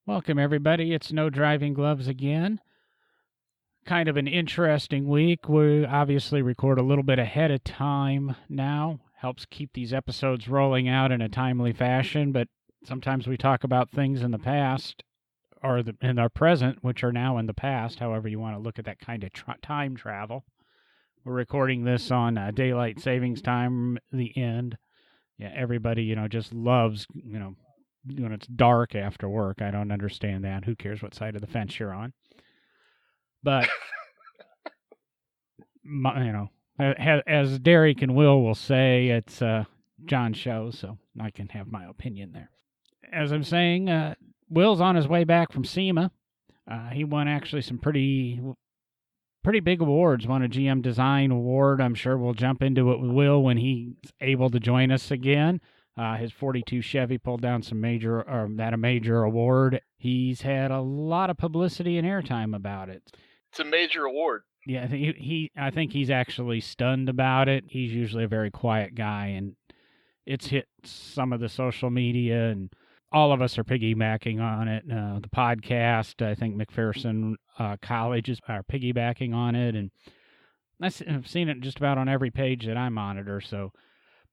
Welcome, everybody. It's No Driving Gloves again. Kind of an interesting week. We obviously record a little bit ahead of time now. Helps keep these episodes rolling out in a timely fashion, but sometimes we talk about things in the past or in our present, which are now in the past, however you want to look at that kind of time travel. We're recording this on daylight savings time, the end. Yeah, everybody, just loves, when it's dark after work. I don't understand that. Who cares what side of the fence you're on? But, as Derek and Will say, it's John's show, so I can have my opinion there. As I'm saying, Will's on his way back from SEMA. He won actually some pretty big awards. Won a GM Design Award. I'm sure we'll jump into it with Will when he's able to join us again. His 42 Chevy pulled down a major award. He's had a lot of publicity and airtime about it. It's a major award. Yeah, I think he's actually stunned about it. He's usually a very quiet guy, and it's hit some of the social media, and all of us are piggybacking on it. The podcast, I think McPherson College are piggybacking on it, and I've seen it just about on every page that I monitor, so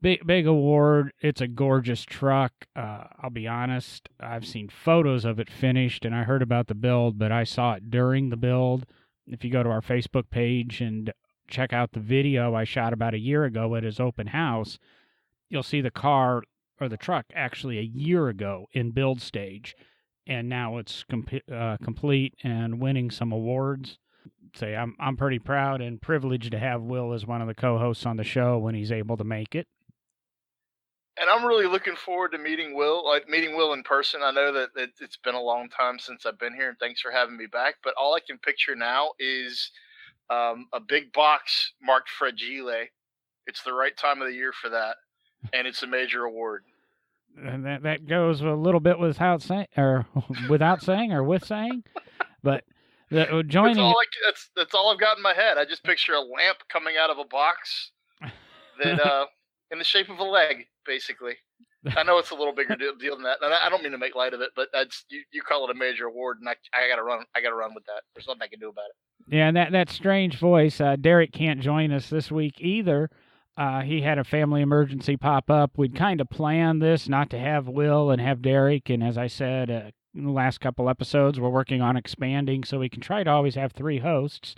big award. It's a gorgeous truck. I'll be honest, I've seen photos of it finished, and I heard about the build, but I saw it during the build. If you go to our Facebook page and check out the video I shot about a year ago at his open house, you'll see the car or the truck actually a year ago in build stage, and now it's complete and winning some awards. I'm pretty proud and privileged to have Will as one of the co-hosts on the show when he's able to make it. And I'm really looking forward to meeting Will in person. I know that it's been a long time since I've been here, and thanks for having me back. But all I can picture now is a big box marked Fragile. It's the right time of the year for that, and it's a major award. And that goes a little bit without saying, or with saying, but joining. That's all I've got in my head. I just picture a lamp coming out of a box that in the shape of a leg, basically. I know it's a little bigger deal than that, and I don't mean to make light of it, but that's you call it a major award, and I gotta run with that. There's nothing I can do about it. Yeah, and that strange voice. Derek can't join us this week either. He had a family emergency pop up. We'd kind of planned this not to have Will and have Derek, and as I said in the last couple episodes, we're working on expanding so we can try to always have 3 hosts.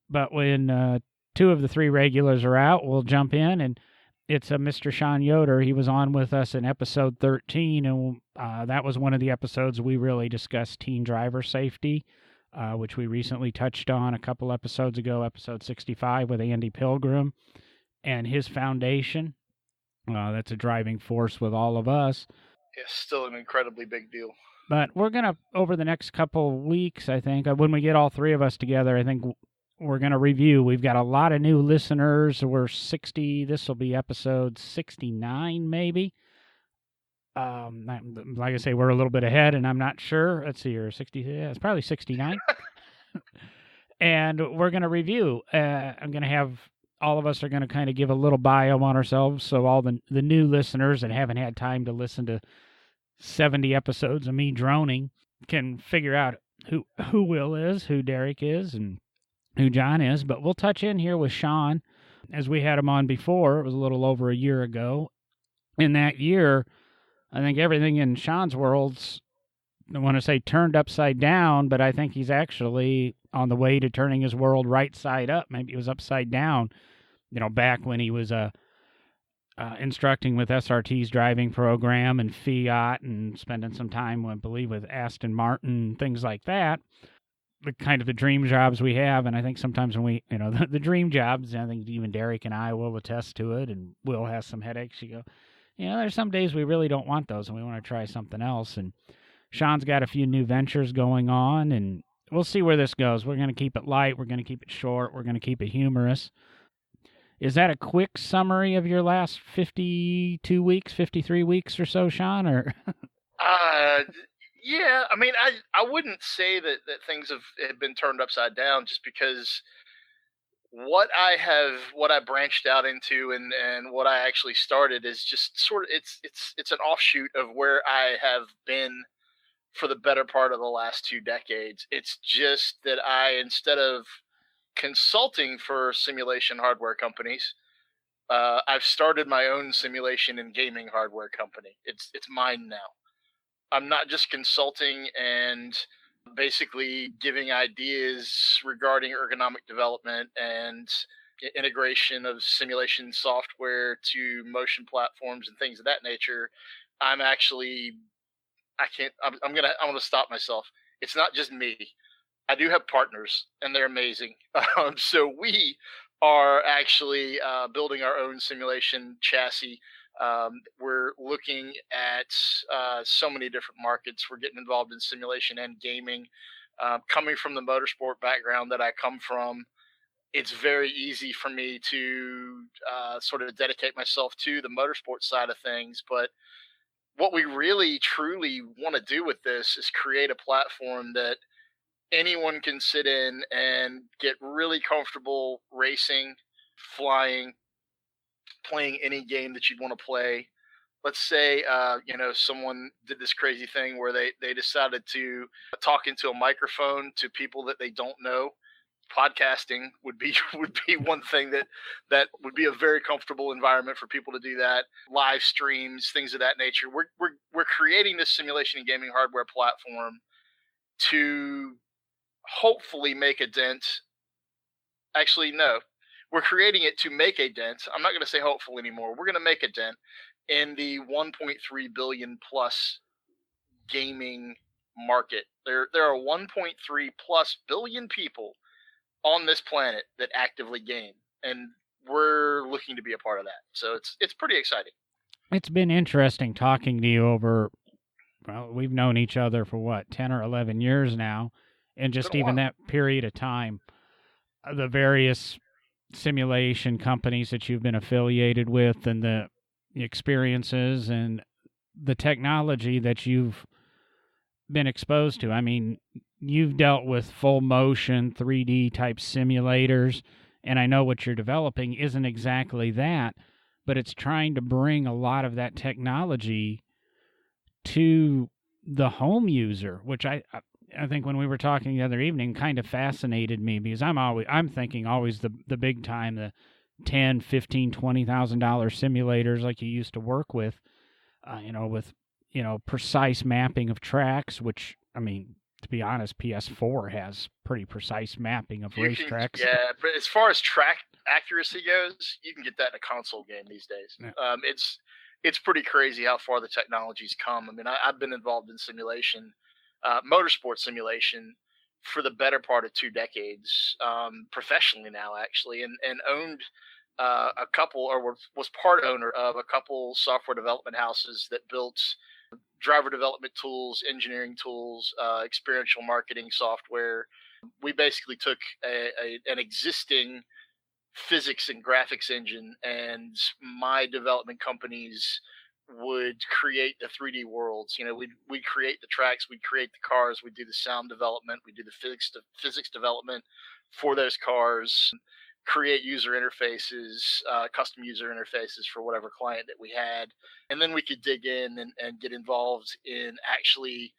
But when 2 of the 3 regulars are out, we'll jump in, and it's Mr. Sean Yoder. He was on with us in episode 13, and that was one of the episodes we really discussed teen driver safety, which we recently touched on a couple episodes ago, episode 65 with Andy Pilgrim and his foundation. That's a driving force with all of us. It's still an incredibly big deal. But we're going to, over the next couple of weeks, I think, when we get all 3 of us together, I think we're going to review. We've got a lot of new listeners. We're 60. This will be episode 69, maybe. Like I say, we're a little bit ahead, and I'm not sure. Let's see here. 60. Yeah, it's probably 69. And we're going to review. I'm going to have all of us are going to kind of give a little bio on ourselves, so all the new listeners that haven't had time to listen to 70 episodes of me droning can figure out who Will is, who Derek is, and who John is. But we'll touch in here with Sean, as we had him on before. It was a little over a year ago. In that year, I think everything in Sean's world's, I want to say turned upside down, but I think he's actually on the way to turning his world right side up. Maybe it was upside down, back when he was instructing with SRT's driving program and Fiat and spending some time, I believe, with Aston Martin, things like that. The kind of the dream jobs we have, and I think sometimes when we, the dream jobs, I think even Derek and I will attest to it, and Will has some headaches. You go, there's some days we really don't want those, and we want to try something else. And Sean's got a few new ventures going on, and we'll see where this goes. We're going to keep it light. We're going to keep it short. We're going to keep it humorous. Is that a quick summary of your last 52 weeks, 53 weeks or so, Sean? Or yeah, I mean, I wouldn't say that things have been turned upside down, just because what I branched out into and what I actually started is just sort of it's an offshoot of where I have been for the better part of the last 2 decades. It's just that instead of consulting for simulation hardware companies, I've started my own simulation and gaming hardware company. It's mine now. I'm not just consulting and basically giving ideas regarding ergonomic development and integration of simulation software to motion platforms and things of that nature. I'm actually, I'm gonna stop myself. It's not just me. I do have partners, and they're amazing. So we are actually building our own simulation chassis. We're looking at so many different markets. We're getting involved in simulation and gaming. Coming from the motorsport background that I come from, it's very easy for me to sort of dedicate myself to the motorsport side of things. But what we really, truly want to do with this is create a platform that anyone can sit in and get really comfortable racing, flying, playing any game that you'd want to play. Let's say, someone did this crazy thing where they decided to talk into a microphone to people that they don't know. Podcasting would be one thing that would be a very comfortable environment for people to do that. Live streams, things of that nature. We're creating this simulation and gaming hardware platform to hopefully make a dent. Actually, no, we're creating it to make a dent. I'm not going to say hopeful anymore. We're going to make a dent in the 1.3 billion plus gaming market. There are 1.3 plus billion people on this planet that actively game, and we're looking to be a part of that. So it's pretty exciting. It's been interesting talking to you over, well, we've known each other for what, 10 or 11 years now, and just even that period of time, the various simulation companies that you've been affiliated with and the experiences and the technology that you've been exposed to. I mean, you've dealt with full motion 3D type simulators, and I know what you're developing isn't exactly that, but it's trying to bring a lot of that technology to the home user, which I think when we were talking the other evening kind of fascinated me, because I'm thinking always the big time, the $10, $15, $20,000 simulators like you used to work with, with precise mapping of tracks, which, I mean, to be honest, PS4 has pretty precise mapping of racetracks. Yeah, but as far as track accuracy goes, you can get that in a console game these days. Yeah. It's pretty crazy how far the technology's come. I mean, I've been involved in simulation, motorsport simulation, for the better part of 2 decades, professionally now, actually, and owned a couple, or was part owner of a couple software development houses that built driver development tools, engineering tools, experiential marketing software. We basically took an existing physics and graphics engine, and my development companies would create the 3D worlds. We'd create the tracks, we'd create the cars, we'd do the sound development, we'd do the physics development for those cars, create user interfaces, custom user interfaces for whatever client that we had. And then we could dig in and get involved in actually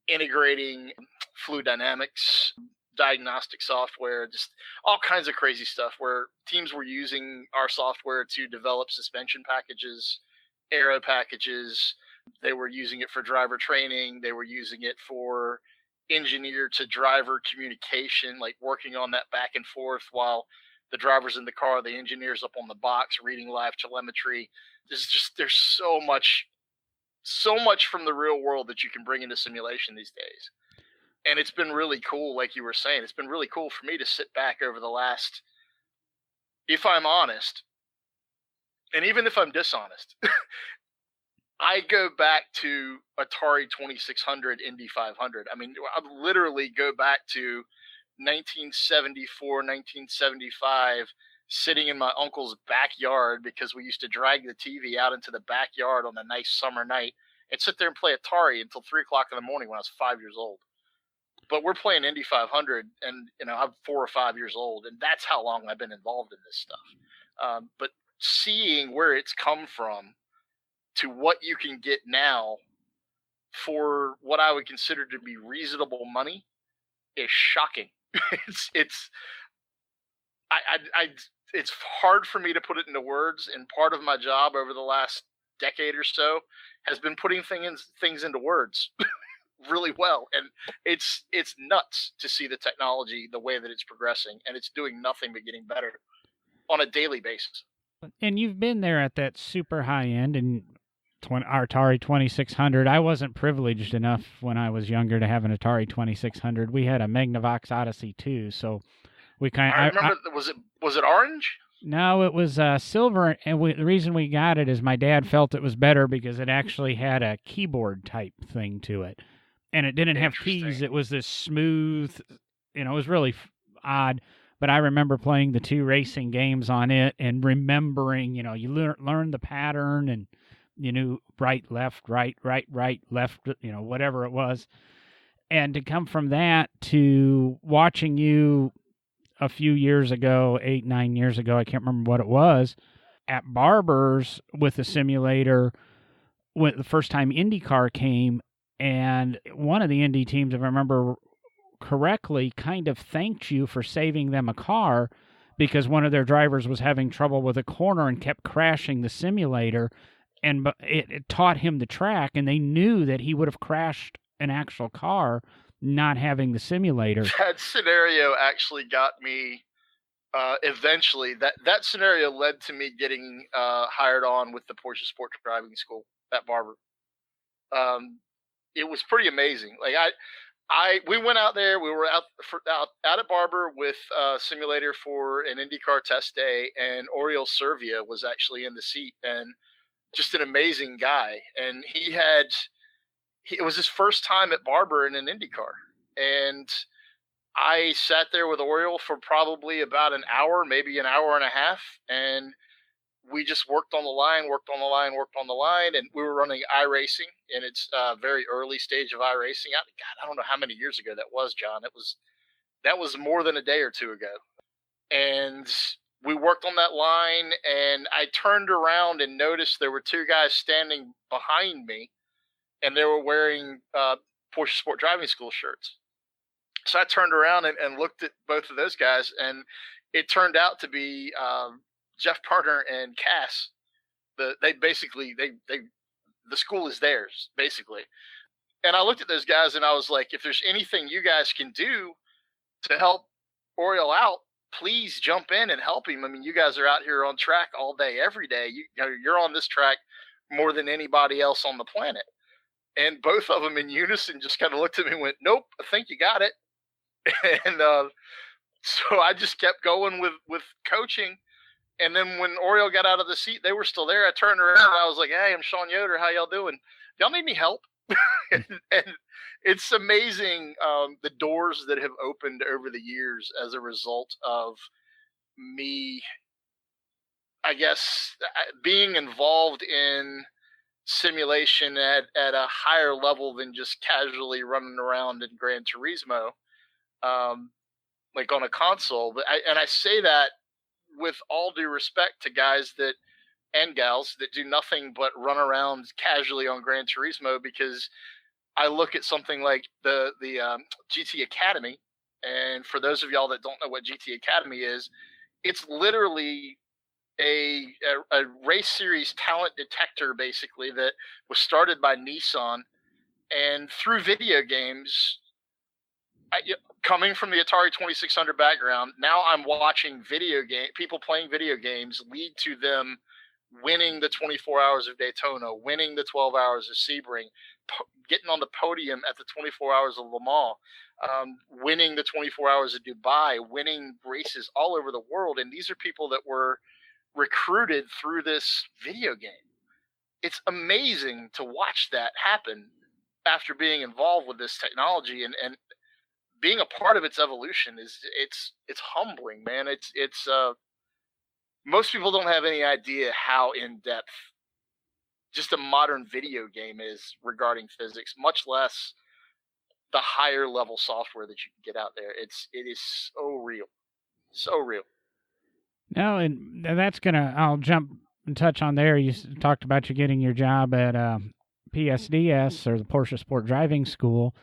integrating fluid dynamics, diagnostic software, just all kinds of crazy stuff where teams were using our software to develop suspension packages, aero packages. They were using it for driver training. They were using it for engineer to driver communication, like working on that back and forth while the driver's in the car, the engineer's up on the box reading live telemetry. There's so much from the real world that you can bring into simulation these days. And it's been really cool, like you were saying, it's been really cool for me to sit back over the last, if I'm honest, and even if I'm dishonest, I go back to Atari 2600, Indy 500. I mean, I literally go back to 1974, 1975, sitting in my uncle's backyard because we used to drag the TV out into the backyard on a nice summer night and sit there and play Atari until 3 o'clock in the morning when I was 5 years old. But we're playing Indy 500, and I'm 4 or 5 years old, and that's how long I've been involved in this stuff. But seeing where it's come from to what you can get now for what I would consider to be reasonable money is shocking. it's it's hard for me to put it into words, and part of my job over the last decade or so has been putting things into words really well, and it's nuts to see the technology, the way that it's progressing, and it's doing nothing but getting better on a daily basis. And you've been there at that super high end, and our Atari 2600. I wasn't privileged enough when I was younger to have an Atari 2600. We had a Magnavox Odyssey 2, so we I remember. Was it orange? No, it was silver, and the reason we got it is my dad felt it was better because it actually had a keyboard type thing to it, and it didn't have keys. It was this smooth, it was really odd. But I remember playing the 2 racing games on it and remembering, you learn the pattern, and you knew right, left, right, left, whatever it was. And to come from that to watching you a few years ago, 8, 9 years ago, I can't remember what it was, at Barber's with the simulator, when the first time IndyCar came, and one of the Indy teams, if I remember correctly, kind of thanked you for saving them a car because one of their drivers was having trouble with a corner and kept crashing the simulator, and it taught him the track, and they knew that he would have crashed an actual car not having the simulator. That scenario actually got me eventually. That scenario led to me getting hired on with the Porsche Sport Driving School at Barber. It was pretty amazing. Like we went out there. We were out at Barber with a simulator for an IndyCar test day, and Oriol Servia was actually in the seat, and just an amazing guy. And it was his first time at Barber in an IndyCar, and I sat there with Oriol for probably about an hour, maybe an hour and a half, and we just worked on the line, and we were running iRacing in its very early stage of iRacing. I don't know how many years ago that was, John. That was more than a day or two ago, and we worked on that line, and I turned around and noticed there were 2 guys standing behind me, and they were wearing Porsche Sport Driving School shirts. So I turned around and looked at both of those guys, and it turned out to be Jeff Parner and Cass. The school is theirs, basically. And I looked at those guys, and I was like, if there's anything you guys can do to help Oriol out, please jump in and help him. I mean, you guys are out here on track all day, every day. You're on this track more than anybody else on the planet. And both of them in unison just kind of looked at me and went, nope, I think you got it. And so I just kept going with coaching. And then when Oriol got out of the seat, they were still there. I turned around and I was like, hey, I'm Sean Yoder. How y'all doing? Y'all need any help? And it's amazing the doors that have opened over the years as a result of me, I guess, being involved in simulation at a higher level than just casually running around in Gran Turismo, like on a console. And I say that with all due respect to guys and gals that do nothing but run around casually on Gran Turismo, because I look at something like the GT Academy, and for those of y'all that don't know what GT Academy is, it's literally a race series talent detector, basically, that was started by Nissan, and through video games, coming from the Atari 2600 background, now I'm watching people playing video games lead to them winning the 24 Hours of Daytona, winning the 12 Hours of Sebring, getting on the podium at the 24 Hours of Le Mans, winning the 24 Hours of Dubai, winning races all over the world. And these are people that were recruited through this video game. It's amazing to watch that happen after being involved with this technology, and being a part of its evolution it's humbling, man. It's most people don't have any idea how in depth just a modern video game is regarding physics, much less the higher level software that you can get out there. It is so real, so real. No, and I'll jump and touch on there. You talked about you getting your job at PSDS, or the Porsche Sport Driving School.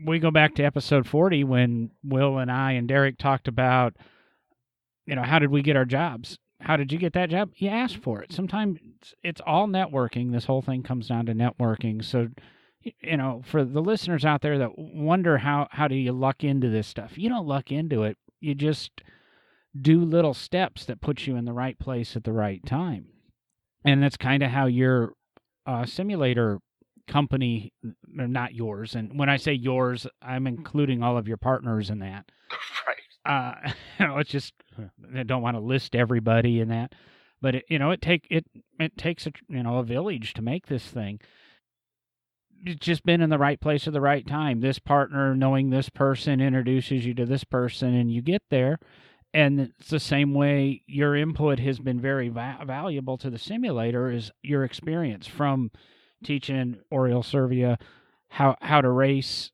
We go back to episode 40 when Will and I and Derek talked about, how did we get our jobs? How did you get that job? You asked for it. Sometimes it's all networking. This whole thing comes down to networking. So, for the listeners out there that wonder how do you luck into this stuff, you don't luck into it. You just do little steps that put you in the right place at the right time. And that's kind of how your simulator company, not yours. And when I say yours, I'm including all of your partners in that. Right. It's just, I don't want to list everybody in that, but it takes a village to make this thing. It's just been in the right place at the right time. This partner knowing this person introduces you to this person, and you get there. And it's the same way your input has been very valuable to the simulator, is your experience from teaching Oriol Servia how to race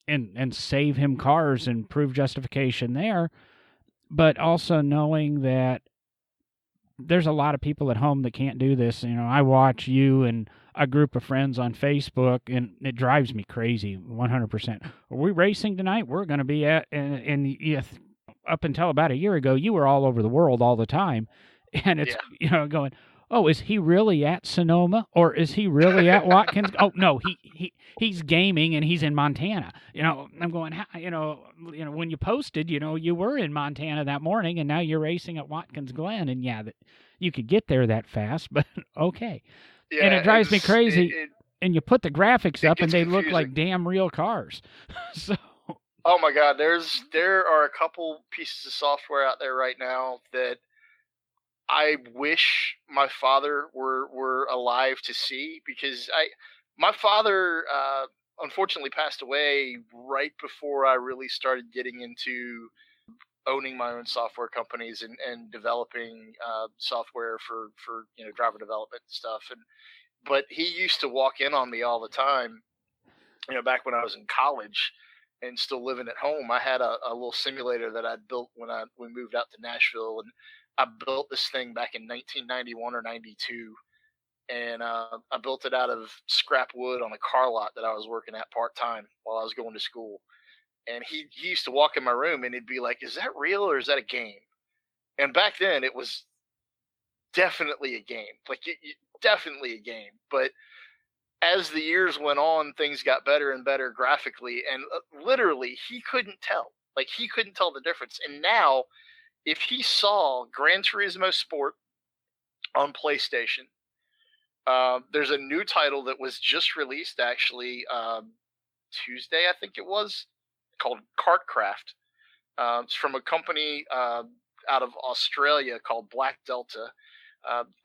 and save him cars and prove justification there, but also knowing that there's a lot of people at home that can't do this. I watch you and a group of friends on Facebook, and it drives me crazy. 100%. Are we racing tonight? We're going to be at, and up until about a year ago, you were all over the world all the time, and it's going, oh, is he really at Sonoma, or is he really at Watkins? Oh no, he's gaming and he's in Montana. I'm going, when you posted, you were in Montana that morning, and now you're racing at Watkins Glen, and that you could get there that fast, but okay. Yeah, and it drives me crazy. And you put the graphics up, and they look like damn real cars. So. Oh my God, there are a couple pieces of software out there right now that I wish my father were alive to see, because my father unfortunately passed away right before I really started getting into owning my own software companies and developing software for driver development and stuff. But he used to walk in on me all the time, back when I was in college and still living at home. I had a little simulator that I'd built when we moved out to Nashville, and I built this thing back in 1991 or 92, and I built it out of scrap wood on a car lot that I was working at part-time while I was going to school. And he used to walk in my room, and he'd be like, is that real or is that a game? And back then it was definitely a game, like definitely a game. But as the years went on, things got better and better graphically, and literally he couldn't tell. Like, he couldn't tell the difference. And now, if he saw Gran Turismo Sport on PlayStation, there's a new title that was just released, actually, Tuesday, I think it was, called Kartcraft. It's from a company out of Australia called Black Delta.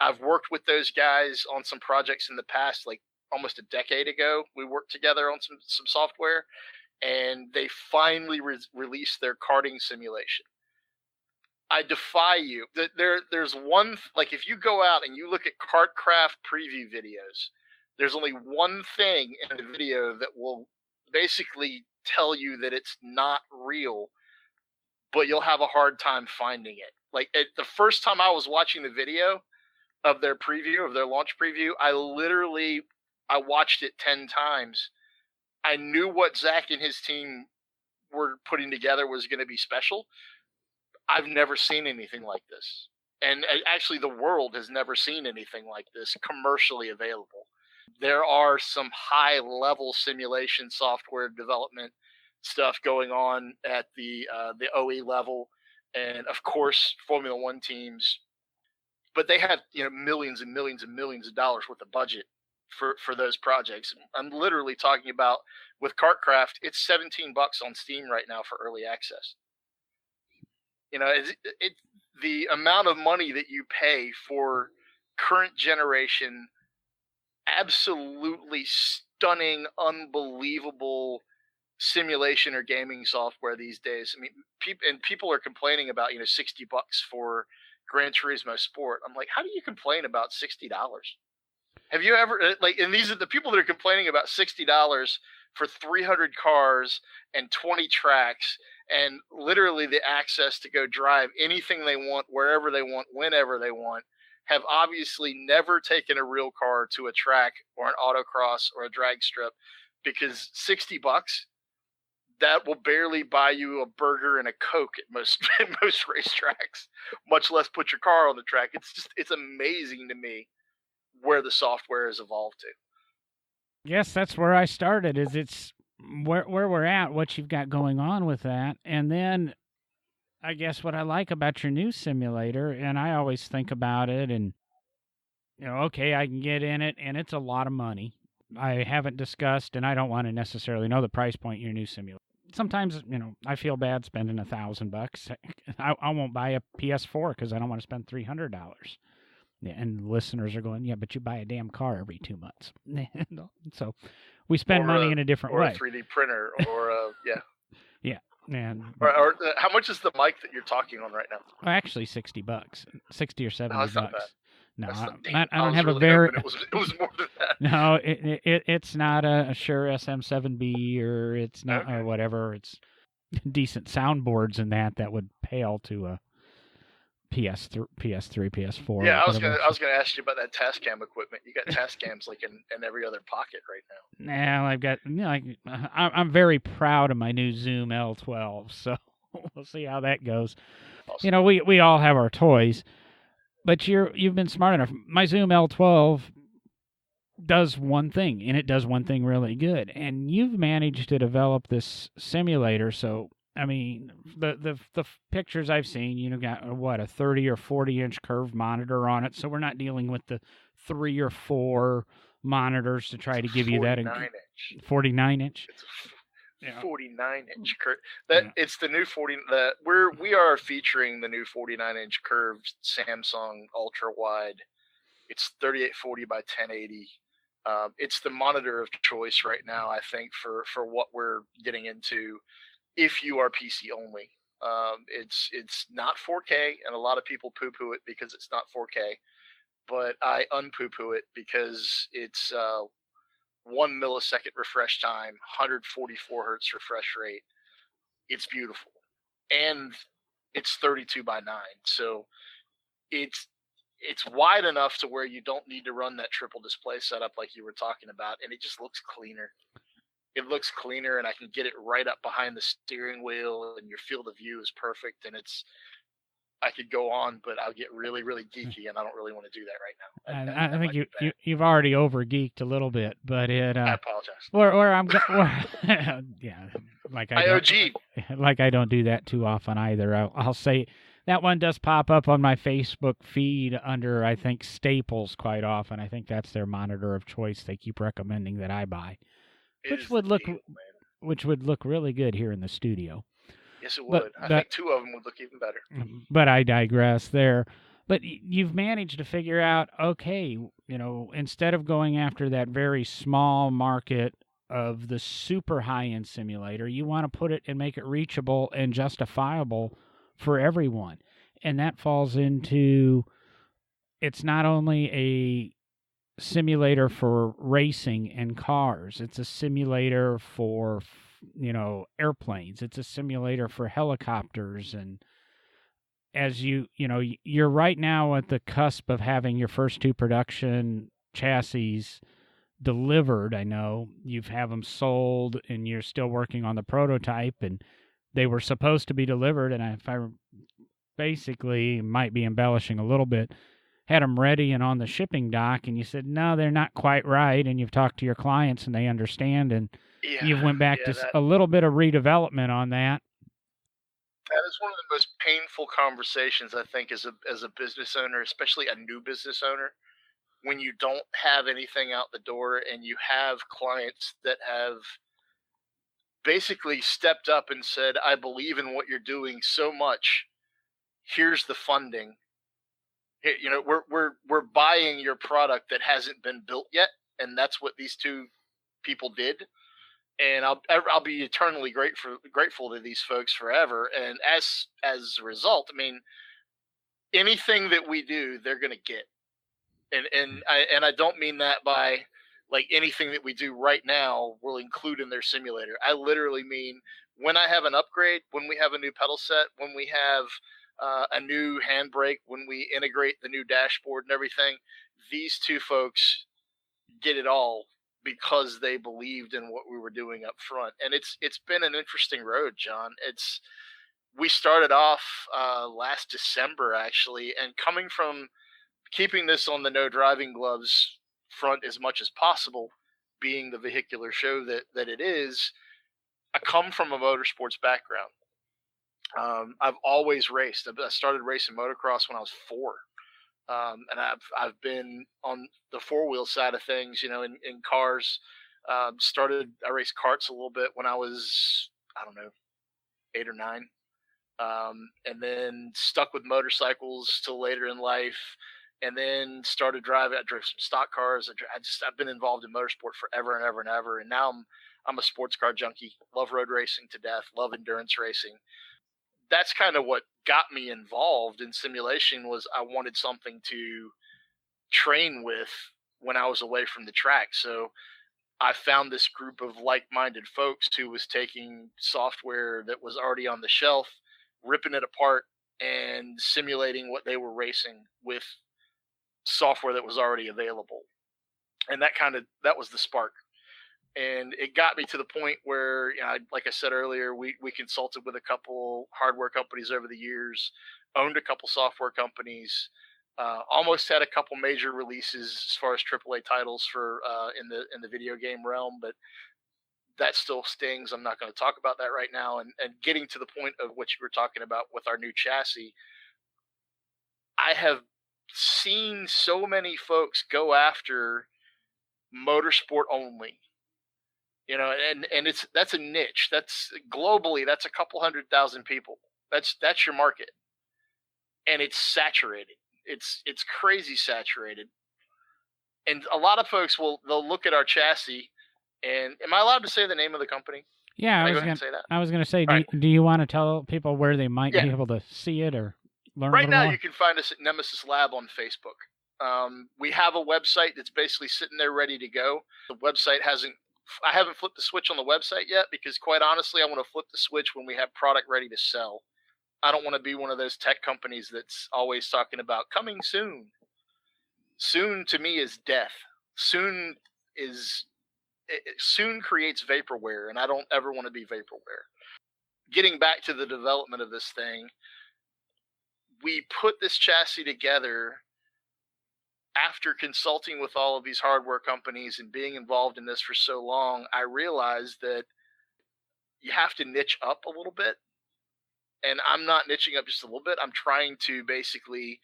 I've worked with those guys on some projects in the past, like almost a decade ago. We worked together on some software, and they finally released their karting simulation. I defy you. There's one, like, if you go out and you look at Kartcraft preview videos, there's only one thing in the video that will basically tell you that it's not real, but you'll have a hard time finding it. Like, the first time I was watching the video of their preview, of their launch preview, I watched it 10 times. I knew what Zach and his team were putting together was going to be special. I've never seen anything like this. And actually, the world has never seen anything like this commercially available. There are some high-level simulation software development stuff going on at the OE level, and of course, Formula One teams. But they have millions and millions and millions of dollars worth of budget for those projects. I'm literally talking about, with Kartcraft, it's $17 on Steam right now for early access. The amount of money that you pay for current generation, absolutely stunning, unbelievable simulation or gaming software these days. I mean, people are complaining about $60 for Gran Turismo Sport. I'm like, how do you complain about $60? Have you ever, and these are the people that are complaining about $60 for 300 cars and 20 tracks and literally the access to go drive anything they want, wherever they want, whenever they want. have obviously never taken a real car to a track or an autocross or a drag strip, because $60, that will barely buy you a burger and a Coke at most racetracks, much less put your car on the track. It's amazing to me where the software has evolved to. Yes, that's where I started. It's where we're at, what you've got going on with that, and then I guess what I like about your new simulator, and I always think about it, and okay, I can get in it, and it's a lot of money. I haven't discussed, and I don't want to necessarily know the price point in your new simulator. Sometimes, I feel bad spending $1,000. I won't buy a PS4 because I don't want to spend $300. Yeah, and listeners are going, yeah, but you buy a damn car every 2 months. So we spend money in a different way. Or a 3D printer, or yeah. Yeah. And or how much is the mic that you're talking on right now? Actually, $60, $60 or $70. No, that's not bad. No, I don't have really a very. It was more than that. No, it's not a Shure SM7B, or it's not or whatever. It's decent soundboards and that would pale to a PS3, PS4. Yeah, I was gonna ask you about that Tascam equipment. You got Tascams like in every other pocket right now. Now I've got I'm very proud of my new Zoom L12, so we'll see how that goes. Awesome. We all have our toys, but you've been smart enough. My Zoom L12 does one thing, and it does one thing really good. And you've managed to develop this simulator. So I mean, the pictures I've seen, got what, a 30 or 40 inch curved monitor on it. So we're not dealing with the 3 or 4 monitors to try to give you that 49 inch. It's a 49 inch curve. It's the new 40. We are featuring the new 49 inch curved Samsung ultra wide. It's 3840 by 1080. It's the monitor of choice right now, I think, for what we're getting into. If you are PC only, it's not 4K, and a lot of people poo-poo it because it's not 4K. But I unpoo-poo it because it's 1 millisecond refresh time, 144 hertz refresh rate. It's beautiful, and it's 32 by 9, so it's wide enough to where you don't need to run that triple display setup like you were talking about, and it just looks cleaner. It looks cleaner, and I can get it right up behind the steering wheel, and your field of view is perfect. And I could go on, but I'll get really, really geeky, and I don't really want to do that right now. I think you've already over geeked a little bit, but I apologize. Yeah, like I don't do that too often either. I'll say that one does pop up on my Facebook feed under, I think, Staples quite often. I think that's their monitor of choice. They keep recommending that I buy. Which would look really good here in the studio. Yes, it would. I think 2 of them would look even better. But I digress there. But you've managed to figure out, okay, instead of going after that very small market of the super high-end simulator, you want to put it and make it reachable and justifiable for everyone. And that falls into, it's not only a simulator for racing and cars. It's a simulator for, airplanes. It's a simulator for helicopters. And as you're right now at the cusp of having your first 2 production chassis delivered. I know you've have them sold, and you're still working on the prototype, and they were supposed to be delivered. And if I basically might be embellishing a little bit, had them ready and on the shipping dock, and you said, no, they're not quite right, and you've talked to your clients, and they understand, and you've went back to a little bit of redevelopment on that. That is one of the most painful conversations, I think, as a business owner, especially a new business owner, when you don't have anything out the door, and you have clients that have basically stepped up and said, I believe in what you're doing so much, here's the funding. We're buying your product that hasn't been built yet, and that's what these 2 people did. And I'll be eternally grateful to these folks forever. And as a result, I mean, anything that we do, they're going to get. And I don't mean that by like anything that we do right now will include in their simulator. I literally mean when I have an upgrade, when we have a new pedal set, when we have a new handbrake, when we integrate the new dashboard and everything. These two folks did it all because they believed in what we were doing up front. And it's been an interesting road, John. We started off last December, actually, and coming from keeping this on the no driving gloves front as much as possible, being the vehicular show that it is, I come from a motorsports background. I've always raced. I started racing motocross when I was 4. And I've been on the 4-wheel side of things, in cars. I raced karts a little bit when I was, I don't know, 8 or 9. And then stuck with motorcycles till later in life, and then started driving. I drove some stock cars. I've been involved in motorsport forever and ever and ever. And now I'm a sports car junkie. Love road racing to death. Love endurance racing. That's kind of what got me involved in simulation. Was I wanted something to train with when I was away from the track. So I found this group of like-minded folks who was taking software that was already on the shelf, ripping it apart, and simulating what they were racing with software that was already available. And that was the spark. And it got me to the point where, like I said earlier, we consulted with a couple hardware companies over the years, owned a couple software companies, almost had a couple major releases as far as AAA titles for in the video game realm, but that still stings. I'm not going to talk about that right now. And getting to the point of what you were talking about with our new chassis, I have seen so many folks go after motorsport only. And that's a niche. That's globally, that's a couple 100,000 people. That's your market. And it's saturated. It's crazy saturated. And a lot of folks they'll look at our chassis, and am I allowed to say the name of the company? Yeah, I was going to say, do you want to tell people where they might be able to see it or learn right now more? You can find us at Nemesis Lab on Facebook. We have a website that's basically sitting there ready to go. The website I haven't flipped the switch on the website yet, because quite honestly, I want to flip the switch when we have product ready to sell. I don't want to be one of those tech companies that's always talking about coming soon. Soon to me is death. Soon creates vaporware, and I don't ever want to be vaporware. Getting back to the development of this thing, we put this chassis together after consulting with all of these hardware companies and being involved in this for so long. I realized that you have to niche up a little bit. And I'm not niching up just a little bit. I'm trying to basically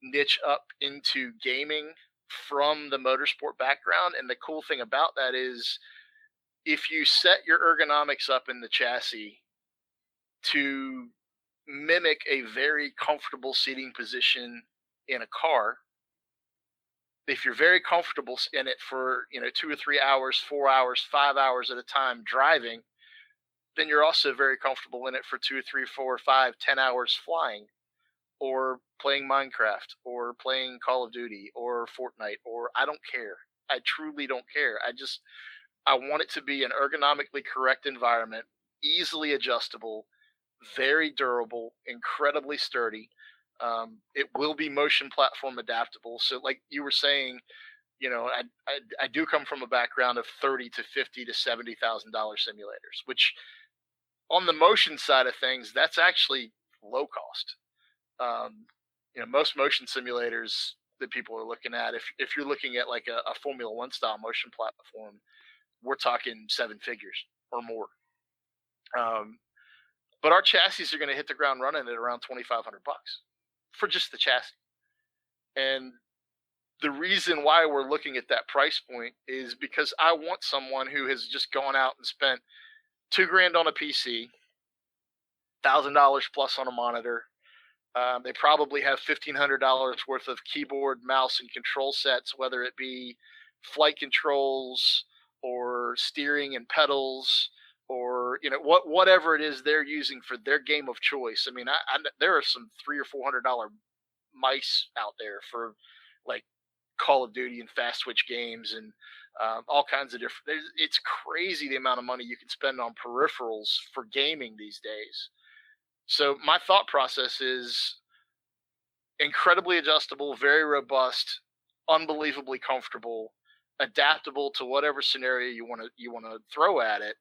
niche up into gaming from the motorsport background. And the cool thing about that is, if you set your ergonomics up in the chassis to mimic a very comfortable seating position in a car, if you're very comfortable in it for 2 or 3 hours, 4 hours, 5 hours at a time driving, then you're also very comfortable in it for 2, 3, 4, 5, 10 hours flying, or playing Minecraft, or playing Call of Duty, or Fortnite, or I don't care. I truly don't care. I want it to be an ergonomically correct environment, easily adjustable, very durable, incredibly sturdy. It will be motion platform adaptable. So like you were saying, I do come from a background of $30,000 to $50,000 to $70,000 simulators, which on the motion side of things, that's actually low cost. Most motion simulators that people are looking at, if you're looking at like a Formula One style motion platform, we're talking 7 figures or more. But our chassis are going to hit the ground running at around $2,500 for just the chassis. And the reason why we're looking at that price point is because I want someone who has just gone out and spent $2,000 on a PC, $1,000 plus on a monitor. They probably have $1,500 worth of keyboard, mouse, and control sets, whether it be flight controls or steering and pedals, or whatever it is they're using for their game of choice. I mean, there are some $300 or $400 mice out there for like Call of Duty and fast switch games and all kinds of different. It's crazy the amount of money you can spend on peripherals for gaming these days. So my thought process is incredibly adjustable, very robust, unbelievably comfortable, adaptable to whatever scenario you want to throw at it,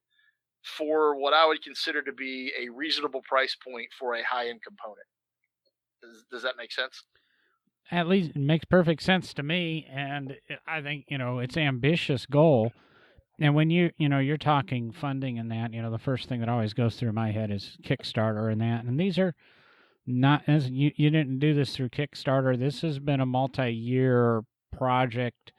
for what I would consider to be a reasonable price point for a high-end component. Does that make sense? At least it makes perfect sense to me, and I think, it's an ambitious goal. And when you're talking funding and that, the first thing that always goes through my head is Kickstarter and that. And these are not, as you didn't do this through Kickstarter. This has been a multi-year project.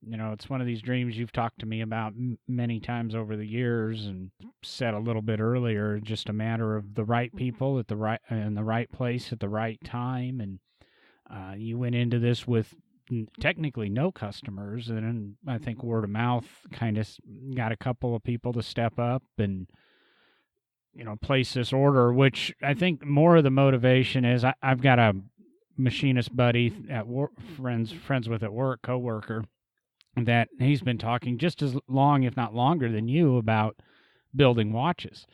It's one of these dreams you've talked to me about many times over the years, and said a little bit earlier, just a matter of the right people at the right place at the right time. And you went into this with technically no customers, and then I think word of mouth kind of got a couple of people to step up and place this order, which I think more of the motivation is I've got a machinist buddy at work, friends with at work, coworker, that he's been talking just as long, if not longer, than you about building watches.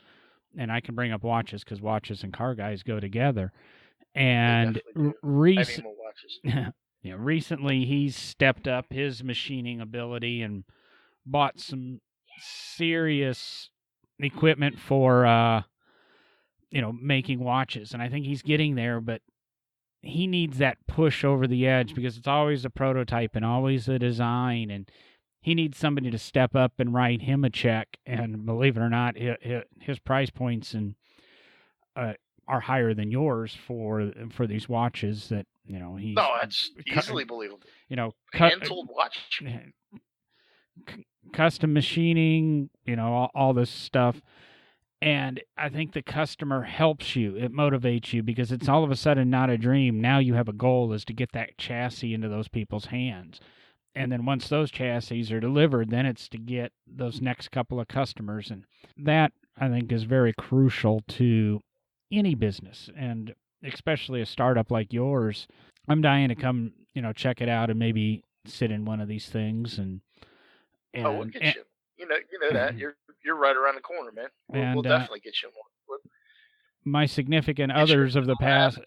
And I can bring up watches because watches and car guys go together. And recently he's stepped up his machining ability and bought some serious equipment for making watches. And I think he's getting there, but he needs that push over the edge, because it's always a prototype and always a design, and he needs somebody to step up and write him a check. And believe it or not, his price points are higher than yours for these watches that he's. No, that's easily believable. Hand-tooled watch, custom machining, all this stuff. And I think the customer helps you. It motivates you, because it's all of a sudden not a dream. Now you have a goal, is to get that chassis into those people's hands. And then once those chassis are delivered, then it's to get those next couple of customers. And that, I think, is very crucial to any business, and especially a startup like yours. I'm dying to come, check it out and maybe sit in one of these things. And we'll get you. You know that you're right around the corner, man. We'll definitely get you one. My significant others of the past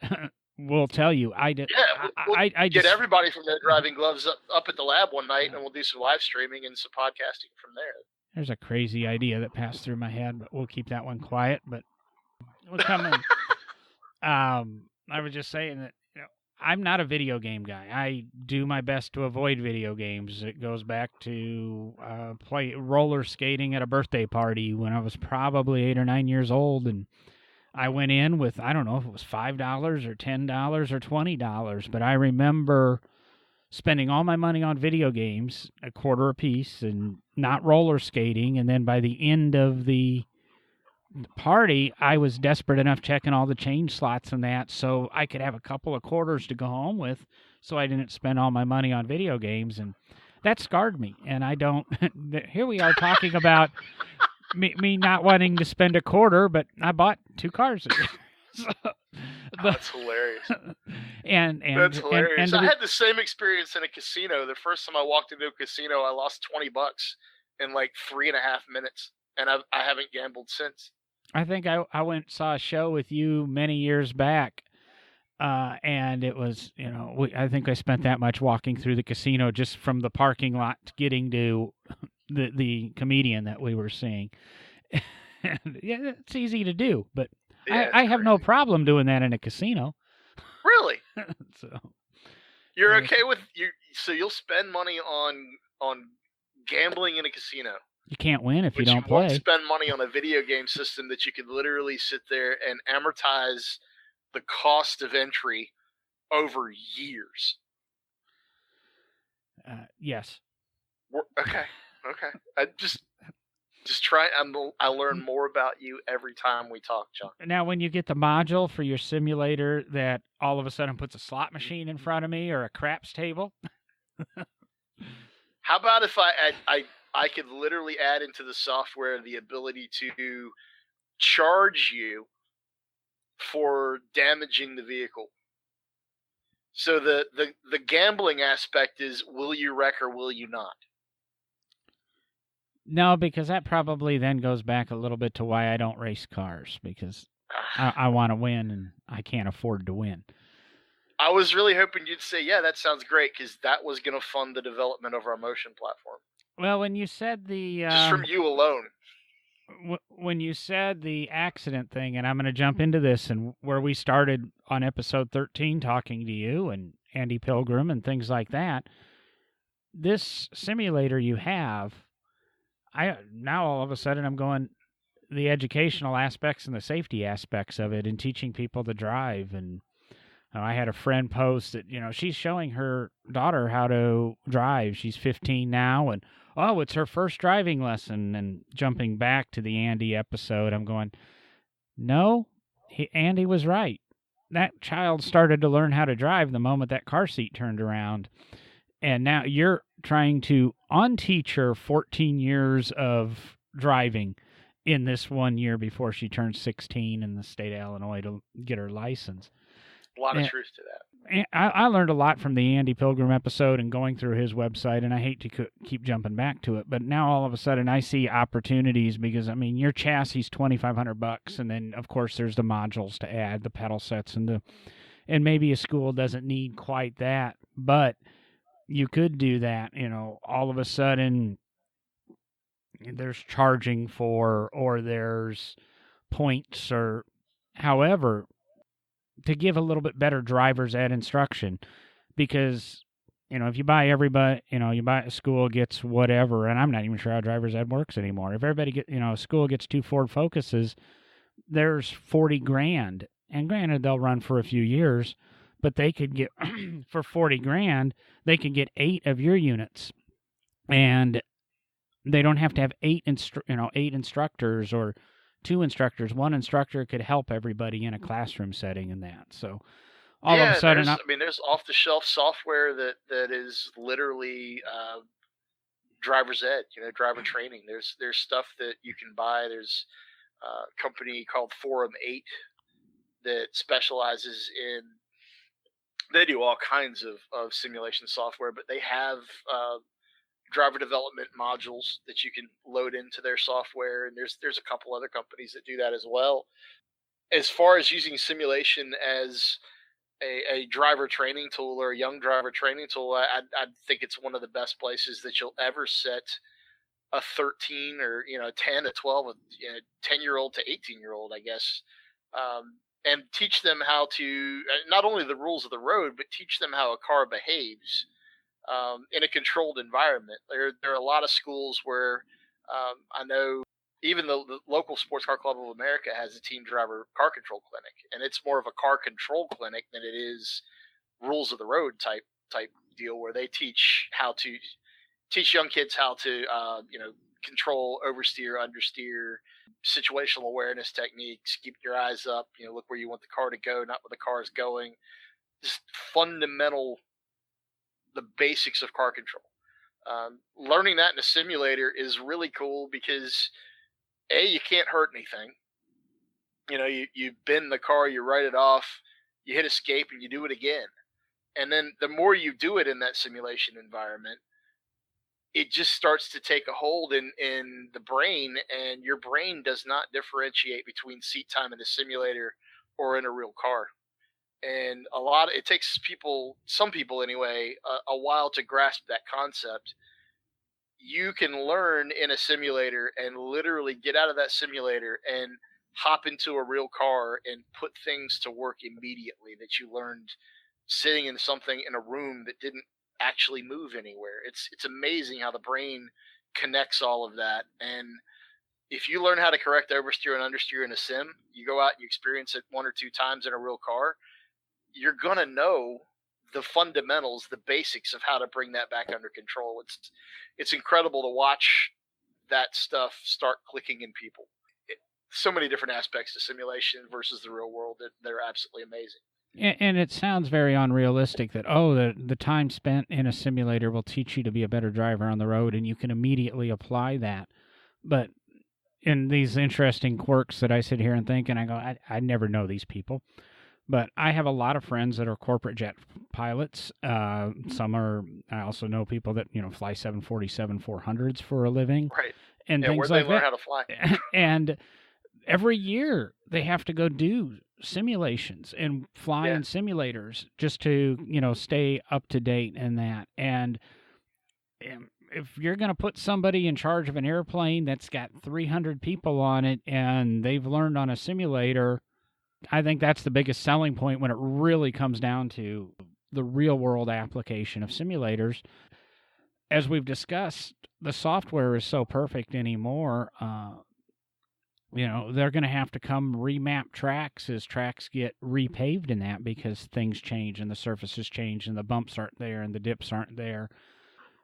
will tell you I did. Yeah, we'll get everybody from their driving gloves up at the lab one night, and we'll do some live streaming and some podcasting from there. There's a crazy idea that passed through my head, but we'll keep that one quiet. But what's coming? I was just saying that I'm not a video game guy. I do my best to avoid video games. It goes back to play roller skating at a birthday party when I was probably 8 or 9 years old, and I went in with, I don't know if it was $5 or $10 or $20, but I remember spending all my money on video games, a quarter a piece, and not roller skating. And then by the end of the party, I was desperate enough checking all the change slots and that, so I could have a couple of quarters to go home with, so I didn't spend all my money on video games. And that scarred me. And I don't. Here we are talking about me not wanting to spend a quarter, but I bought 2 cars. That's hilarious. And that's hilarious. I had the same experience in a casino. The first time I walked into a casino, I lost $20 in like 3.5 minutes, and I haven't gambled since. I think I went and saw a show with you many years back, and it was, I think I spent that much walking through the casino just from the parking lot to getting to the comedian that we were seeing. And, yeah, it's easy to do, but yeah, I have no problem doing that in a casino. Really? So you're okay with you? So you'll spend money on gambling in a casino. You can't win if you don't play. You won't spend money on a video game system that you could literally sit there and amortize the cost of entry over years. Yes. Okay. I just try. I learn more about you every time we talk, John. Now, when you get the module for your simulator that all of a sudden puts a slot machine in front of me or a craps table. How about if I could literally add into the software the ability to charge you for damaging the vehicle. So the gambling aspect is, will you wreck or will you not? No, because that probably then goes back a little bit to why I don't race cars, because I want to win, and I can't afford to win. I was really hoping you'd say, yeah, that sounds great, because that was going to fund the development of our motion platform. Well, when you said the just from you alone. When you said the accident thing, and I'm going to jump into this, and where we started on episode 13 talking to you and Andy Pilgrim and things like that, this simulator you have, now all of a sudden I'm going, the educational aspects and the safety aspects of it and teaching people to drive. And I had a friend post that, she's showing her daughter how to drive. She's 15 now, and it's her first driving lesson. And jumping back to the Andy episode, I'm going, no, Andy was right. That child started to learn how to drive the moment that car seat turned around. And now you're trying to unteach her 14 years of driving in this 1 year before she turns 16 in the state of Illinois to get her license. A lot of truth to that. I learned a lot from the Andy Pilgrim episode and going through his website, and I hate to keep jumping back to it, but now all of a sudden I see opportunities because, your chassis is $2,500, and then, of course, there's the modules to add, the pedal sets, and maybe a school doesn't need quite that, but you could do that, all of a sudden there's charging for, or there's points, or however, to give a little bit better driver's ed instruction. Because, if you buy everybody, you buy a school gets whatever, and I'm not even sure how driver's ed works anymore. If everybody a school gets 2 Ford Focuses, there's $40,000. And granted, they'll run for a few years, but they could get, for $40,000, they could get 8 of your units. And they don't have to have 8 instructors or 2 instructors. 1 instructor could help everybody in a classroom setting in that. So all of a sudden, there's off-the-shelf software that is literally driver's ed, driver training. There's stuff that you can buy. There's a company called Forum 8 that specializes in. They do all kinds of simulation software, but they have driver development modules that you can load into their software, and there's a couple other companies that do that as well. As far as using simulation as a driver training tool or a young driver training tool, I think it's one of the best places that you'll ever set a 13 or 10 to 12, 10-year-old to 18-year-old, I guess, and teach them how to, not only the rules of the road, but teach them how a car behaves in a controlled environment. There are a lot of schools where I know even the local Sports Car Club of America has a team driver car control clinic, and it's more of a car control clinic than it is rules of the road type deal, where they teach young kids how to control, oversteer, understeer, situational awareness techniques, keep your eyes up, look where you want the car to go, not where the car is going. Just fundamental, the basics of car control. Learning that in a simulator is really cool because you can't hurt anything. You bend the car, you write it off, you hit escape, and you do it again. And then the more you do it in that simulation environment, it just starts to take a hold in the brain, and your brain does not differentiate between seat time in a simulator or in a real car. And it takes some people anyway, a while to grasp that concept. You can learn in a simulator and literally get out of that simulator and hop into a real car and put things to work immediately that you learned sitting in something in a room that didn't actually move anywhere. It's amazing how the brain connects all of that. And if you learn how to correct oversteer and understeer in a sim, you go out and you experience it 1 or 2 times in a real car, you're going to know the fundamentals, the basics of how to bring that back under control. It's incredible to watch that stuff start clicking in people. So many different aspects to simulation versus the real world that they're absolutely amazing. And it sounds very unrealistic that, the time spent in a simulator will teach you to be a better driver on the road, and you can immediately apply that. But in these interesting quirks that I sit here and think, and I go, I never know these people. But I have a lot of friends that are corporate jet pilots. I also know people that, fly 747-400s for a living. Right. And things where'd like they learn that. how to fly? And every year they have to go do simulations and fly Yeah. in simulators just to, stay up to date in that. And if you're going to put somebody in charge of an airplane that's got 300 people on it and they've learned on a simulator, I think that's the biggest selling point when it really comes down to the real world application of simulators. As we've discussed, the software is so perfect anymore. They're going to have to come remap tracks as tracks get repaved in that, because things change and the surfaces change and the bumps aren't there and the dips aren't there.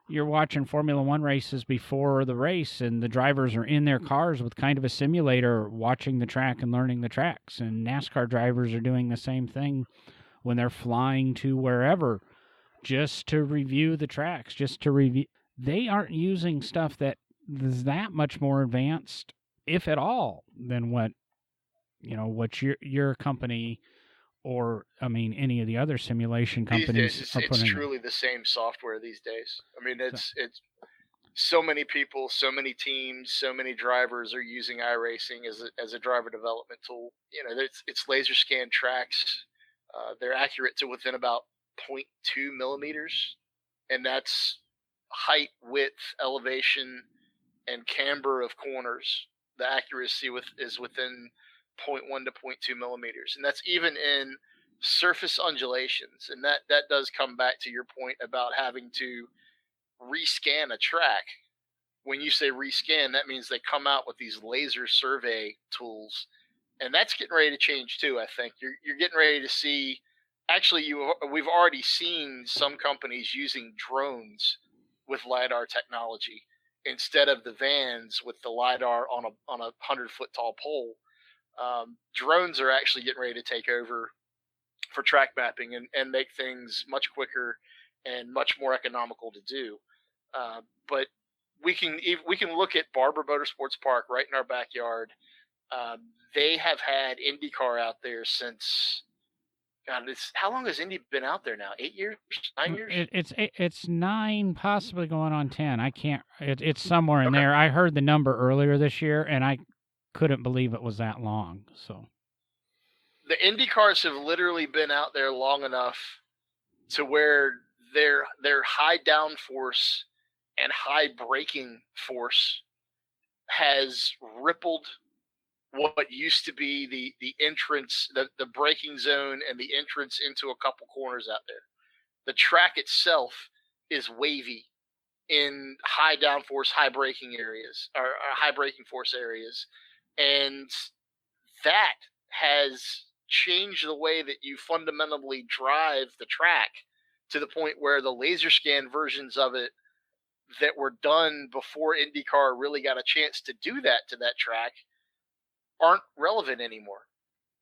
You're watching Formula One races before the race, and the drivers are in their cars with kind of a simulator watching the track and learning the tracks. And NASCAR drivers are doing the same thing when they're flying to wherever, just to review the tracks, just to review. They aren't using stuff that is that much more advanced, if at all, than what your company, or any of the other simulation These days, companies are it's putting. truly the same software these days. I mean, So, it's so many people, so many teams, so many drivers are using iRacing as a driver development tool. It's laser scan tracks. They're accurate to within about 0.2 millimeters, and that's height, width, elevation, and camber of corners. The accuracy is within 0.1 to 0.2 millimeters, and that's even in surface undulations. And that does come back to your point about having to rescan a track. When you say rescan, that means they come out with these laser survey tools, and that's getting ready to change too. I think you're getting ready to see. Actually, we've already seen some companies using drones with lidar technology instead of the vans with the lidar on a 100-foot tall pole. Drones are actually getting ready to take over for track mapping and make things much quicker and much more economical to do. But we can look at Barber Motorsports Park right in our backyard. They have had IndyCar out there since, God, how long has Indy been out there now? 8 years, 9 years? It's 9, possibly going on 10. I can't. It's somewhere in Okay. there. I heard the number earlier this year, and I couldn't believe it was that long. So the Indy cars have literally been out there long enough to where their high downforce and high braking force has rippled what used to be the entrance, the braking zone and the entrance into a couple corners out there. The track itself is wavy in high downforce, high braking areas, or high braking force areas. And that has changed the way that you fundamentally drive the track, to the point where the laser scan versions of it that were done before IndyCar really got a chance to do that to that track aren't relevant anymore.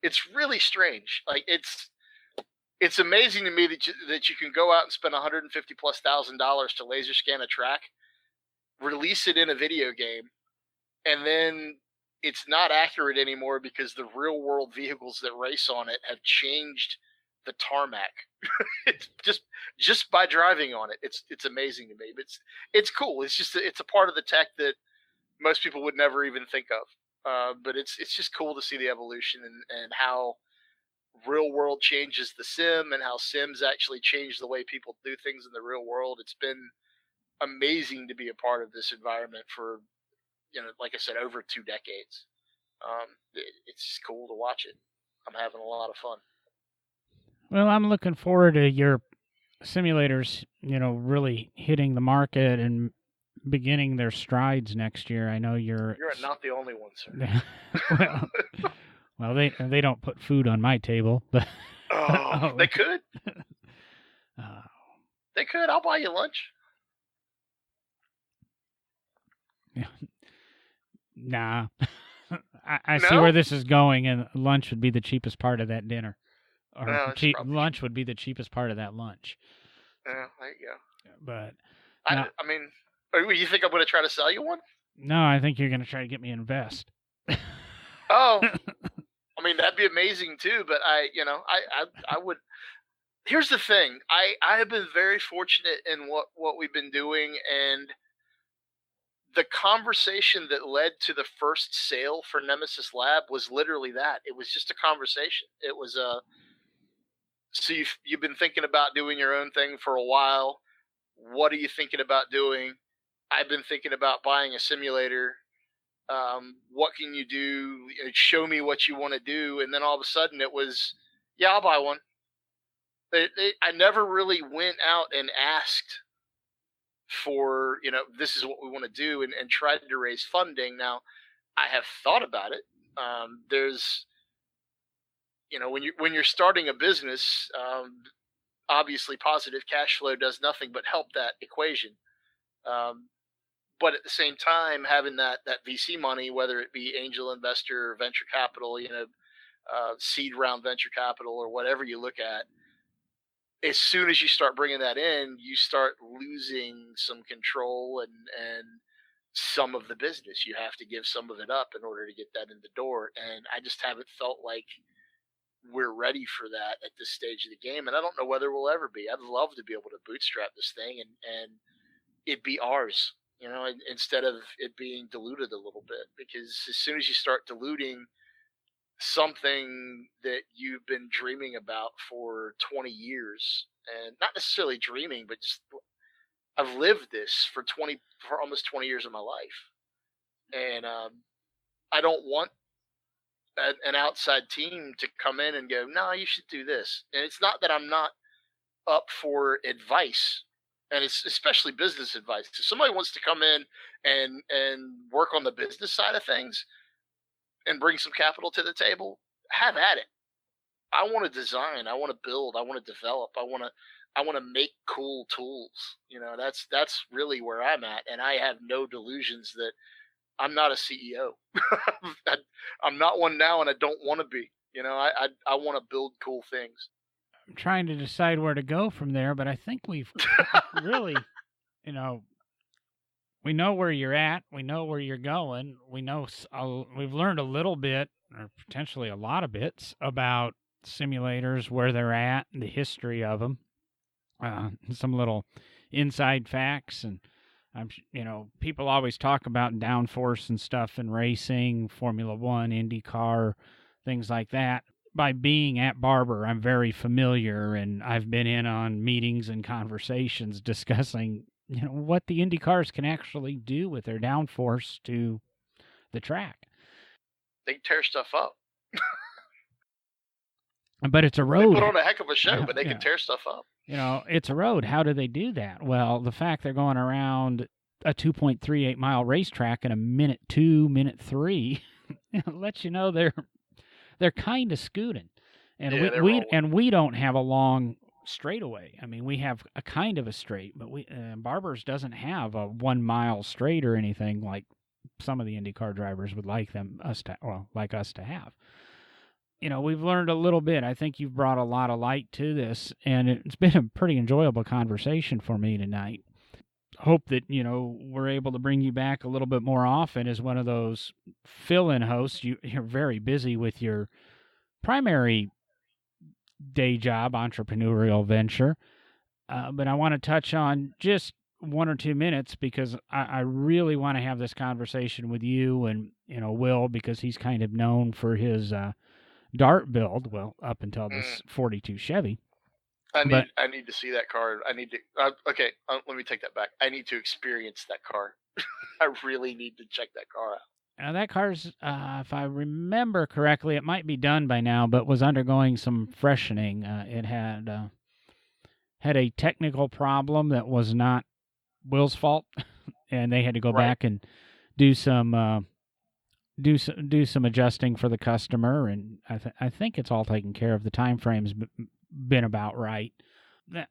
It's really strange. Like, it's amazing to me that you can go out and spend $150,000+ to laser scan a track, release it in a video game, and then it's not accurate anymore because the real world vehicles that race on it have changed the tarmac. It's just by driving on it. It's amazing to me. But it's cool. It's a part of the tech that most people would never even think of. But it's just cool to see the evolution and how real world changes the sim, and how sims actually change the way people do things in the real world. It's been amazing to be a part of this environment for, like I said, over 2 decades. It's just cool to watch it. I'm having a lot of fun. well, I'm looking forward to your simulators, really hitting the market and beginning their strides next year. I know you're not the only one, sir. well, they don't put food on my table, but they could. They could. I'll buy you lunch. Nah. I see where this is going, and lunch would be the cheapest part of that dinner. Or lunch would be the cheapest part of that lunch. Yeah, there you go. But I mean, you think I'm going to try to sell you one? No, I think you're going to try to get me to invest. Oh, I mean, that'd be amazing too. But I would. Here's the thing. I have been very fortunate in what we've been doing, and the conversation that led to the first sale for Nemesis Lab was literally that. It was just a conversation. It was so you've been thinking about doing your own thing for a while. What are you thinking about doing? I've been thinking about buying a simulator. What can you do? Show me what you want to do. And then all of a sudden it was, yeah, I'll buy one. I never really went out and asked for, this is what we want to do, and tried to raise funding. Now, I have thought about it. There's, when you're starting a business, obviously positive cash flow does nothing but help that equation. But at the same time, having that VC money, whether it be angel investor or venture capital, seed round venture capital or whatever you look at, as soon as you start bringing that in, you start losing some control and some of the business. You have to give some of it up in order to get that in the door. And I just haven't felt like we're ready for that at this stage of the game. And I don't know whether we'll ever be. I'd love to be able to bootstrap this thing and it be ours, instead of it being diluted a little bit. Because as soon as you start diluting something that you've been dreaming about for 20 years, and not necessarily dreaming, but just I've lived this for almost 20 years of my life. And I don't want an outside team to come in and go, no, you should do this. And it's not that I'm not up for advice, and it's especially business advice. If somebody wants to come in and work on the business side of things and bring some capital to the table, have at it. I want to design, I want to build, I want to develop, I want to make cool tools. That's really where I'm at, and I have no delusions that I'm not a CEO. I'm not one now, and I don't want to be. I want to build cool things. I'm trying to decide where to go from there, but I think we've really, we know where you're at. We know where you're going. We know we've learned a little bit, or potentially a lot of bits, about simulators, where they're at, and the history of them. Some little inside facts, and people always talk about downforce and stuff in racing, Formula One, IndyCar, things like that. By being at Barber, I'm very familiar, and I've been in on meetings and conversations discussing, what the Indy cars can actually do with their downforce to the track. They tear stuff up. But it's a road. They put on a heck of a show, but they can tear stuff up. It's a road. How do they do that? Well, the fact they're going around a 2.38 mile racetrack in a minute 2, minute 3, lets you know they're kind of scooting. And we don't have a long straightaway. I mean, we have a kind of a straight, but Barber's doesn't have a 1 mile straight or anything like some of the IndyCar drivers would like us to have. We've learned a little bit. I think you've brought a lot of light to this, and it's been a pretty enjoyable conversation for me tonight. Hope that, we're able to bring you back a little bit more often as one of those fill-in hosts. You're very busy with your primary day job, entrepreneurial venture. But I want to touch on just 1 or 2 minutes because I really want to have this conversation with you and, Will, because he's kind of known for his Dart build, well, up until this 42 Chevy. I need to see that car. I need to. Let me take that back. I need to experience that car. I really need to check that car out. Now that car's, if I remember correctly, it might be done by now, but was undergoing some freshening. It had a technical problem that was not Will's fault, and they had to go back and do some adjusting for the customer, and I think it's all taken care of. The time frame's been about right.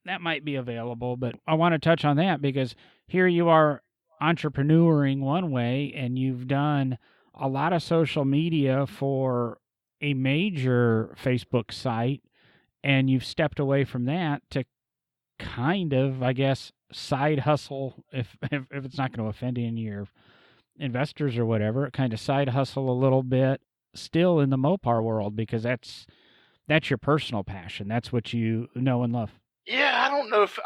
That might be available, but I want to touch on that because here you are entrepreneuring one way, and you've done a lot of social media for a major Facebook site, and you've stepped away from that to kind of, I guess, side hustle, if it's not going to offend any of your investors or whatever, kind of side hustle a little bit still in the Mopar world, because that's your personal passion. That's what you know and love. Yeah, I don't know if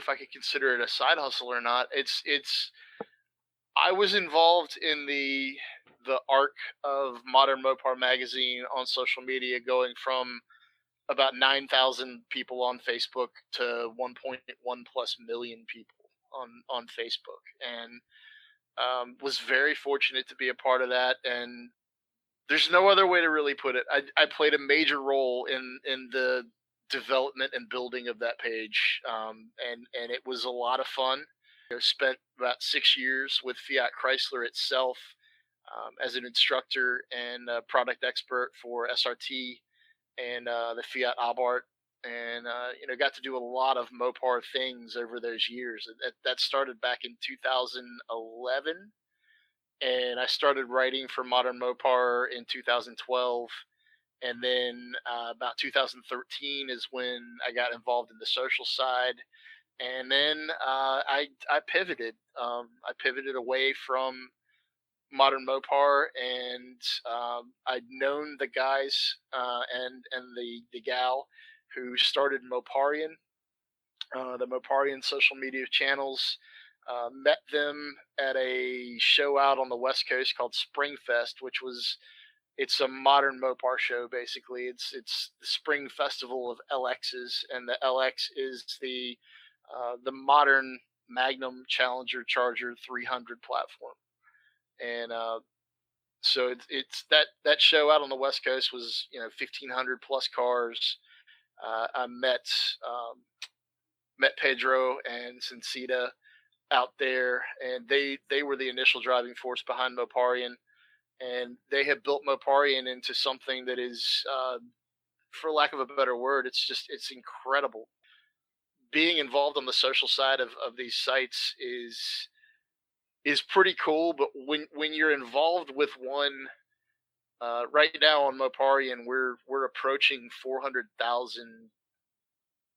I could consider it a side hustle or not. I was involved in the arc of Modern Mopar magazine on social media, going from about 9,000 people on Facebook to 1.1 plus million people on Facebook, and was very fortunate to be a part of that. And there's no other way to really put it. I played a major role in the development and building of that page, and it was a lot of fun. I spent about 6 years with Fiat Chrysler itself, as an instructor and a product expert for SRT and the Fiat Abarth, and got to do a lot of Mopar things over those years. That started back in 2011, and I started writing for Modern Mopar in 2012. And then about 2013 is when I got involved in the social side. And then I pivoted. I pivoted away from Modern Mopar, and I'd known the guys and the gal who started Moparian, the Moparian social media channels. Met them at a show out on the West Coast called Springfest, which was it's a modern Mopar show. Basically, it's the spring festival of LXs, and the LX is the modern Magnum Challenger Charger 300 platform. And so it's that show out on the West Coast was 1,500 plus cars. I met Pedro and Sincita out there, and they were the initial driving force behind Moparian, and they have built Moparian into something that is, for lack of a better word, it's incredible. Being involved on the social side of these sites is pretty cool, but when you're involved with one, right now on Moparian, we're approaching 400,000.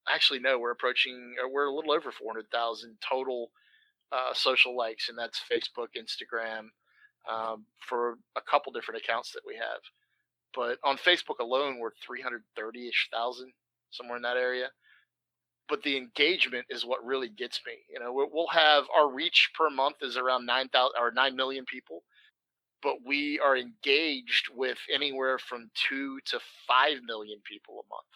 Actually, no, we're a little over 400,000 total social likes, and that's Facebook, Instagram, for a couple different accounts that we have. But on Facebook alone, we're 330-ish thousand, somewhere in that area. But the engagement is what really gets me. We'll have our reach per month is around 9,000 or 9 million people, but we are engaged with anywhere from 2 to 5 million people a month.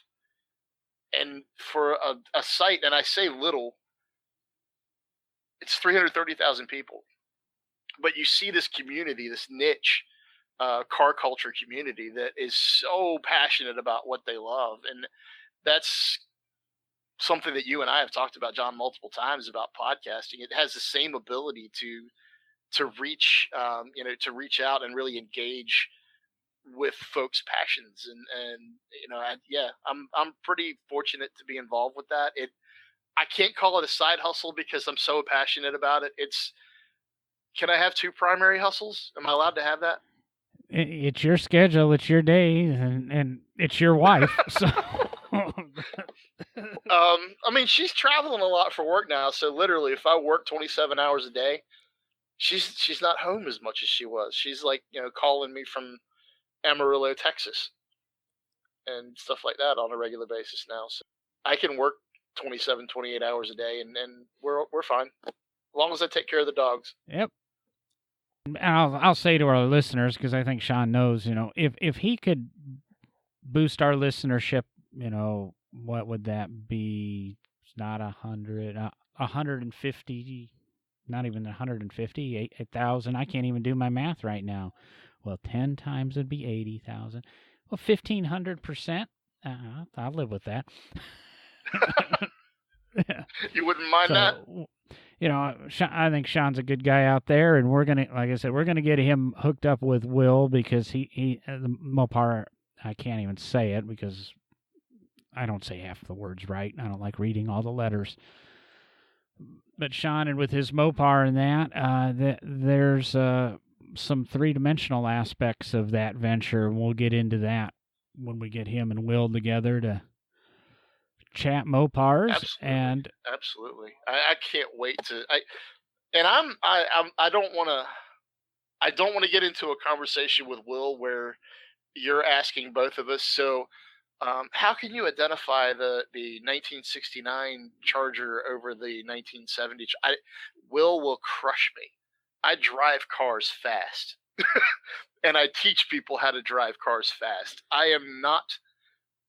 And for a site, and I say little, it's 330,000 people. But you see this community, this niche car culture community that is so passionate about what they love. And that's something that you and I have talked about, John, multiple times about podcasting. It has the same ability to reach, to reach out and really engage with folks' passions. I'm pretty fortunate to be involved with that. I can't call it a side hustle because I'm so passionate about it. Can I have two primary hustles? Am I allowed to have that? It's your schedule, it's your day, and it's your wife. So, I mean, she's traveling a lot for work now. So literally, if I work 27 hours a day, she's not home as much as she was. She's like, calling me from Amarillo, Texas, and stuff like that on a regular basis now. So I can work 27, 28 hours a day, and we're fine as long as I take care of the dogs. Yep. And I'll say to our listeners, because I think Sean knows, if he could boost our listenership, what would that be? It's not 100, 150, not even 150, 8,000. I can't even do my math right now. Well, 10 times would be 80,000. Well, 1,500%. I'll live with that. You wouldn't mind that? I think Sean's a good guy out there, and we're gonna, like I said, we're gonna get him hooked up with Will, because he the Mopar. I can't even say it because I don't say half the words right. I don't like reading all the letters. But Sean, and with his Mopar and that, there's some three-dimensional aspects of that venture, and we'll get into that when we get him and Will together to chat Mopars. Absolutely. I can't wait to. I don't want to get into a conversation with Will where you're asking both of us. So, how can you identify the 1969 Charger over the 1970? Will crush me. I drive cars fast. And I teach people how to drive cars fast. I am not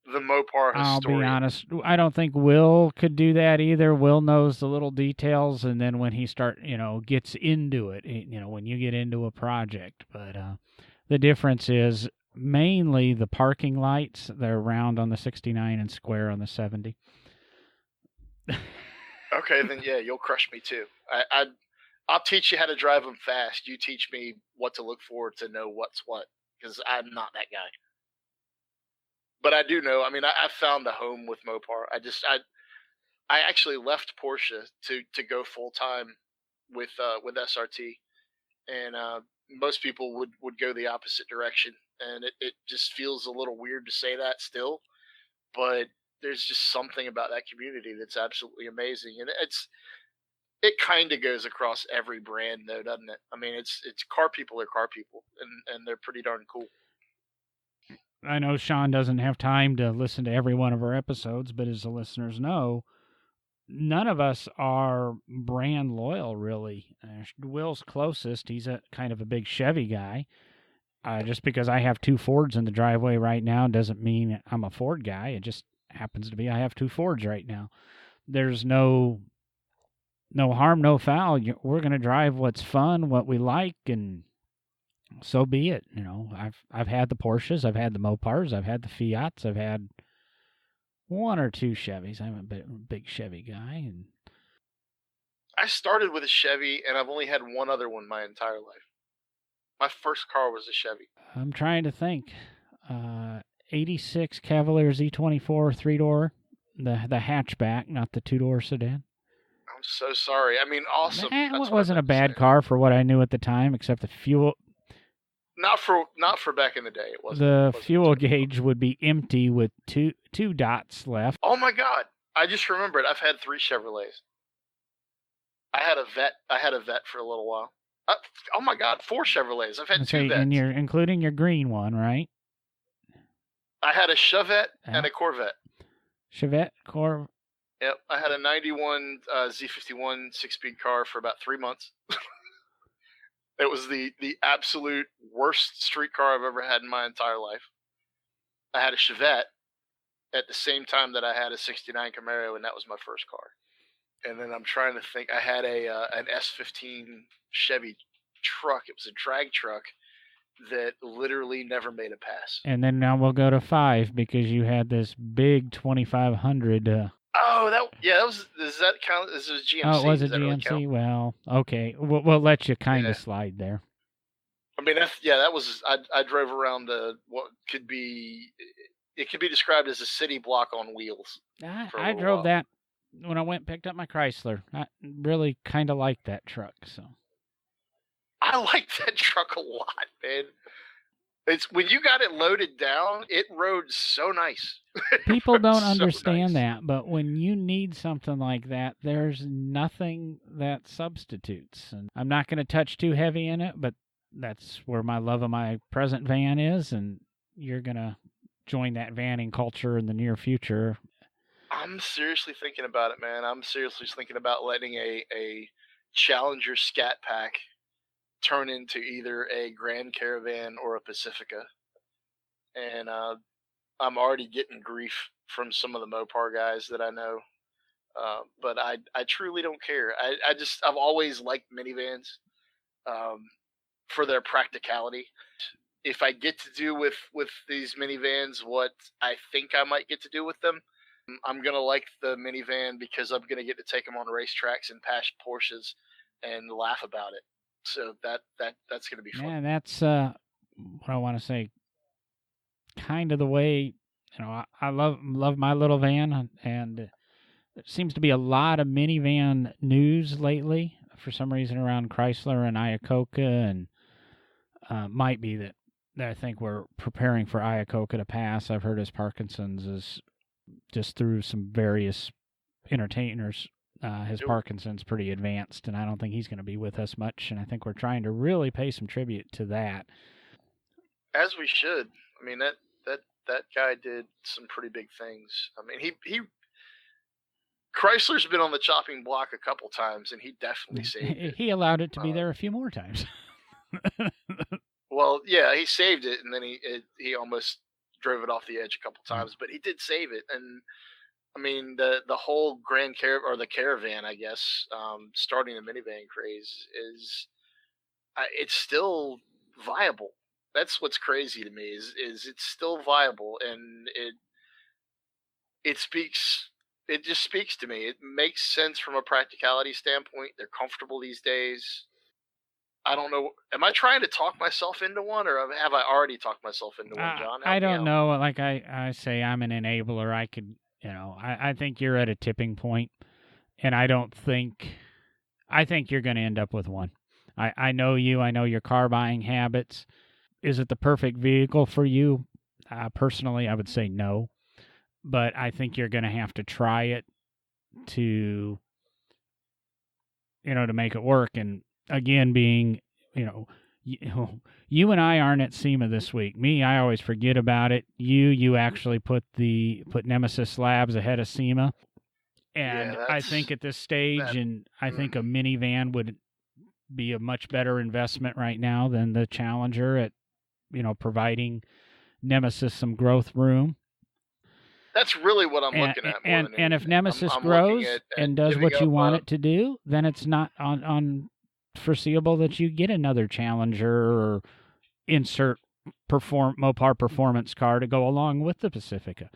the Mopar historian. I'll be honest, I don't think Will could do that either. Will knows the little details, and then when he gets into it, when you get into a project. But the difference is mainly the parking lights. They're round on the 69 and square on the 70. Okay, then yeah, you'll crush me too. I'll teach you how to drive them fast. You teach me what to look for to know what's what, because I'm not that guy. But I do know. I mean, I found a home with Mopar. I actually left Porsche to go full time with SRT, and most people would go the opposite direction, and it just feels a little weird to say that still, but there's just something about that community that's absolutely amazing, and it kind of goes across every brand though, doesn't it? I mean, it's car people are car people, and they're pretty darn cool. I know Sean doesn't have time to listen to every one of our episodes, but as the listeners know, none of us are brand loyal, really. Will's closest. He's a kind of a big Chevy guy. Just because I have two Fords in the driveway right now doesn't mean I'm a Ford guy. It just happens to be I have two Fords right now. There's no harm, no foul. We're going to drive what's fun, what we like, and so be it. I've had the Porsches, I've had the Mopars, I've had the Fiats, I've had one or two Chevys. I'm a big Chevy guy, and I started with a Chevy, and I've only had one other one my entire life. My first car was a Chevy. I'm trying to think. 86 Cavalier Z24 3-door, the hatchback, not the 2-door sedan. I'm so sorry. I mean, awesome. It wasn't a bad car for what I knew at the time, except the fuel. Not for back in the day. It wasn't. The fuel gauge would be empty with two dots left. Oh my God! I just remembered. I've had 3 Chevrolets. I had a Vet for a little while. Oh my God! 4 Chevrolets. I've had 2 Vets. And you're including your green one, right? I had a Chevette and a Corvette. Chevette, Corvette. Yep, I had a 91 Z51 6-speed car for about 3 months. It was the absolute worst street car I've ever had in my entire life. I had a Chevette at the same time that I had a 69 Camaro, and that was my first car. And then I'm trying to think. I had an S15 Chevy truck. It was a drag truck that literally never made a pass. And then now we'll go to 5 because you had this big 2500. Does that count as a GMC? Oh, it was a GMC? Really, well, okay. We'll let you kind of slide there. I mean, that was, I drove around what could be described as a city block on wheels. I drove that when I went and picked up my Chrysler. I really kind of liked that truck, so. I liked that truck a lot, man. It's when you got it loaded down, it rode so nice. People don't understand that, but when you need something like that, there's nothing that substitutes. And I'm not going to touch too heavy in it, but that's where my love of my present van is, and you're going to join that vanning culture in the near future. I'm seriously thinking about it, man. I'm seriously thinking about letting a Challenger Scat Pack turn into either a Grand Caravan or a Pacifica. And I'm already getting grief from some of the Mopar guys that I know. But I truly don't care. I've always liked minivans for their practicality. If I get to do with these minivans what I think I might get to do with them, I'm going to like the minivan because I'm going to get to take them on racetracks and pass Porsches and laugh about it. So that's going to be fun. Yeah, that's what I want to say. Kind of the way, I love my little van, and there seems to be a lot of minivan news lately for some reason around Chrysler and Iacocca, and might be that I think we're preparing for Iacocca to pass. I've heard his Parkinson's is just through some various entertainers. His Parkinson's pretty advanced, and I don't think he's going to be with us much, and I think we're trying to really pay some tribute to that. As we should. I mean, that guy did some pretty big things. I mean, he Chrysler's been on the chopping block a couple times, and he definitely saved it. He allowed it to be there a few more times. Well, yeah, he saved it, and then he almost drove it off the edge a couple times, but he did save it. And I mean, the whole the Caravan, I guess, starting the minivan craze it's still viable. That's what's crazy to me is it's still viable, and it just speaks to me. It makes sense from a practicality standpoint. They're comfortable these days. I don't know. Am I trying to talk myself into one, or have I already talked myself into one, John? I don't know. Like I say, I'm an enabler. I could, I think you're at a tipping point, and I think you're going to end up with one. I know you. I know your car buying habits. Is it the perfect vehicle for you? Personally, I would say no. But I think you're going to have to try it to make it work. And again, being, you and I aren't at SEMA this week. Me, I always forget about it. You actually put Nemesis Labs ahead of SEMA. And I think at this stage, I think a minivan would be a much better investment right now than the Challenger at, providing Nemesis some growth room. That's really what I'm looking at. And if Nemesis grows and does what you want it to do, then it's not unforeseeable that you get another Challenger or insert Mopar performance car to go along with the Pacifica.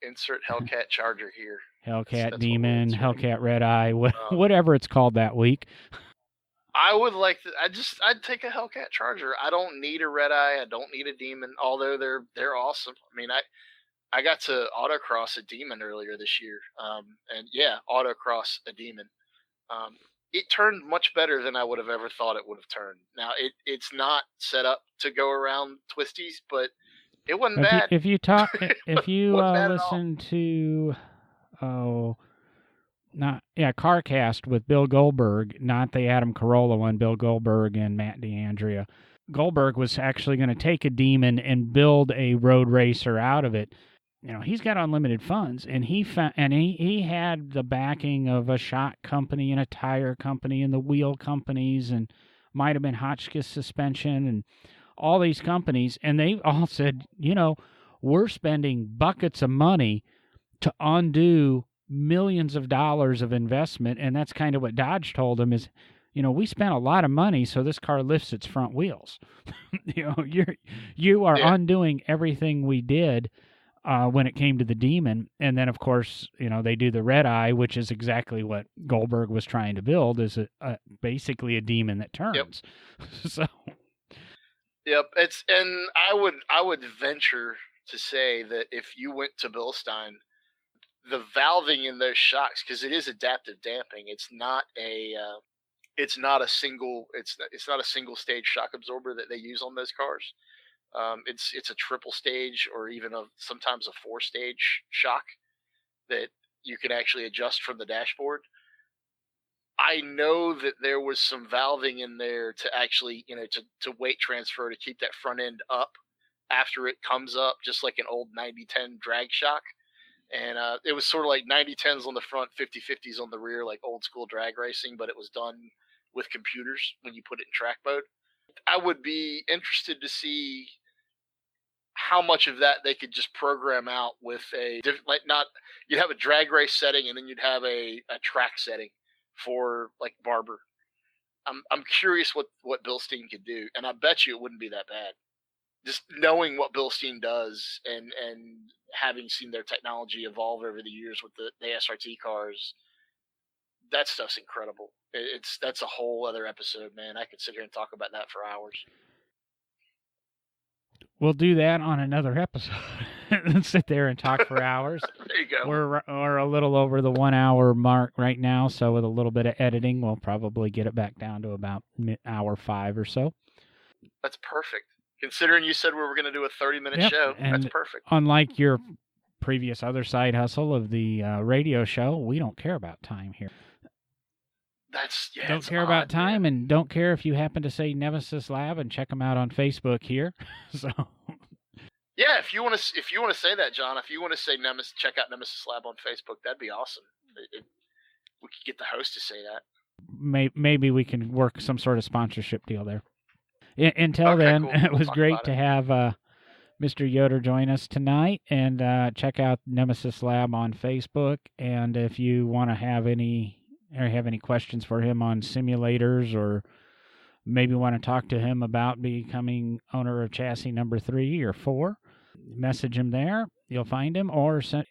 Insert Hellcat Charger here. Hellcat Demon, Hellcat Red Eye, whatever it's called that week. I would like to. I'd take a Hellcat Charger. I don't need a Red Eye. I don't need a Demon. Although they're awesome. I mean, I got to autocross a Demon earlier this year. And yeah, autocross a Demon. It turned much better than I would have ever thought it would have turned. Now it's not set up to go around twisties, but it wasn't bad. If you listen to CarCast with Bill Goldberg, not the Adam Carolla one, Bill Goldberg and Matt D'Andrea. Goldberg was actually going to take a Demon and build a road racer out of it. He's got unlimited funds, and he had the backing of a shock company and a tire company and the wheel companies, and might have been Hotchkiss Suspension and all these companies, and they all said, we're spending buckets of money to undo millions of dollars of investment. And that's kind of what Dodge told him is, we spent a lot of money so this car lifts its front wheels. You are undoing everything we did when it came to the Demon. And then, of course, they do the Red Eye, which is exactly what Goldberg was trying to build, is basically a Demon that turns. Yep. So. Yep, and I would venture to say that if you went to Bilstein, the valving in those shocks, because it is adaptive damping, it's not a single stage shock absorber that they use on those cars. It's a triple stage or even sometimes a 4-stage shock that you can actually adjust from the dashboard. I know that there was some valving in there to actually, to weight transfer to keep that front end up after it comes up, just like an old 90-10 drag shock. And it was sort of like 90-10s on the front, 50-50s on the rear, like old school drag racing, but it was done with computers when you put it in track mode. I would be interested to see how much of that they could just program out with you'd have a drag race setting and then you'd have a track setting for like Barber. I'm curious what Bilstein could do, and I bet you it wouldn't be that bad. Just knowing what Bilstein does and having seen their technology evolve over the years with the SRT cars, that stuff's incredible. That's a whole other episode, man. I could sit here and talk about that for hours. We'll do that on another episode and sit there and talk for hours. There you go. We're a little over the 1 hour mark right now, so with a little bit of editing, we'll probably get it back down to about hour 5 or so. That's perfect. Considering you said we were going to do a 30-minute show, that's perfect. Unlike your previous other side hustle of the radio show, we don't care about time here. Don't care about time, and don't care if you happen to say Nemesis Lab and check them out on Facebook here. So, yeah, if you want to say that, John, if you want to say check out Nemesis Lab on Facebook, that'd be awesome. we could get the host to say that. Maybe we can work some sort of sponsorship deal there. Until Okay, then, cool. it We'll was talk great about to it. have Mr. Yoder join us tonight, and check out Nemesis Lab on Facebook. And if you want to have any questions for him on simulators, or maybe want to talk to him about becoming owner of chassis number 3 or 4, message him there. You'll find him, or send,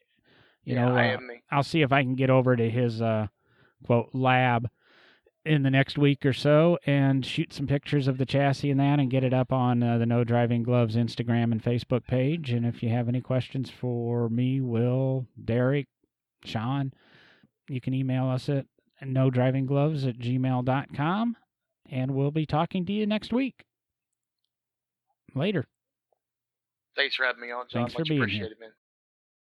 I am me. I'll see if I can get over to his quote lab in the next week or so and shoot some pictures of the chassis and that, and get it up on the No Driving Gloves Instagram and Facebook page. And if you have any questions for me, Will, Derek, Sean, you can email us at nodrivinggloves@gmail.com, and we'll be talking to you next week. Later. Thanks for having me on, John. Thanks for Much being appreciated, here. man.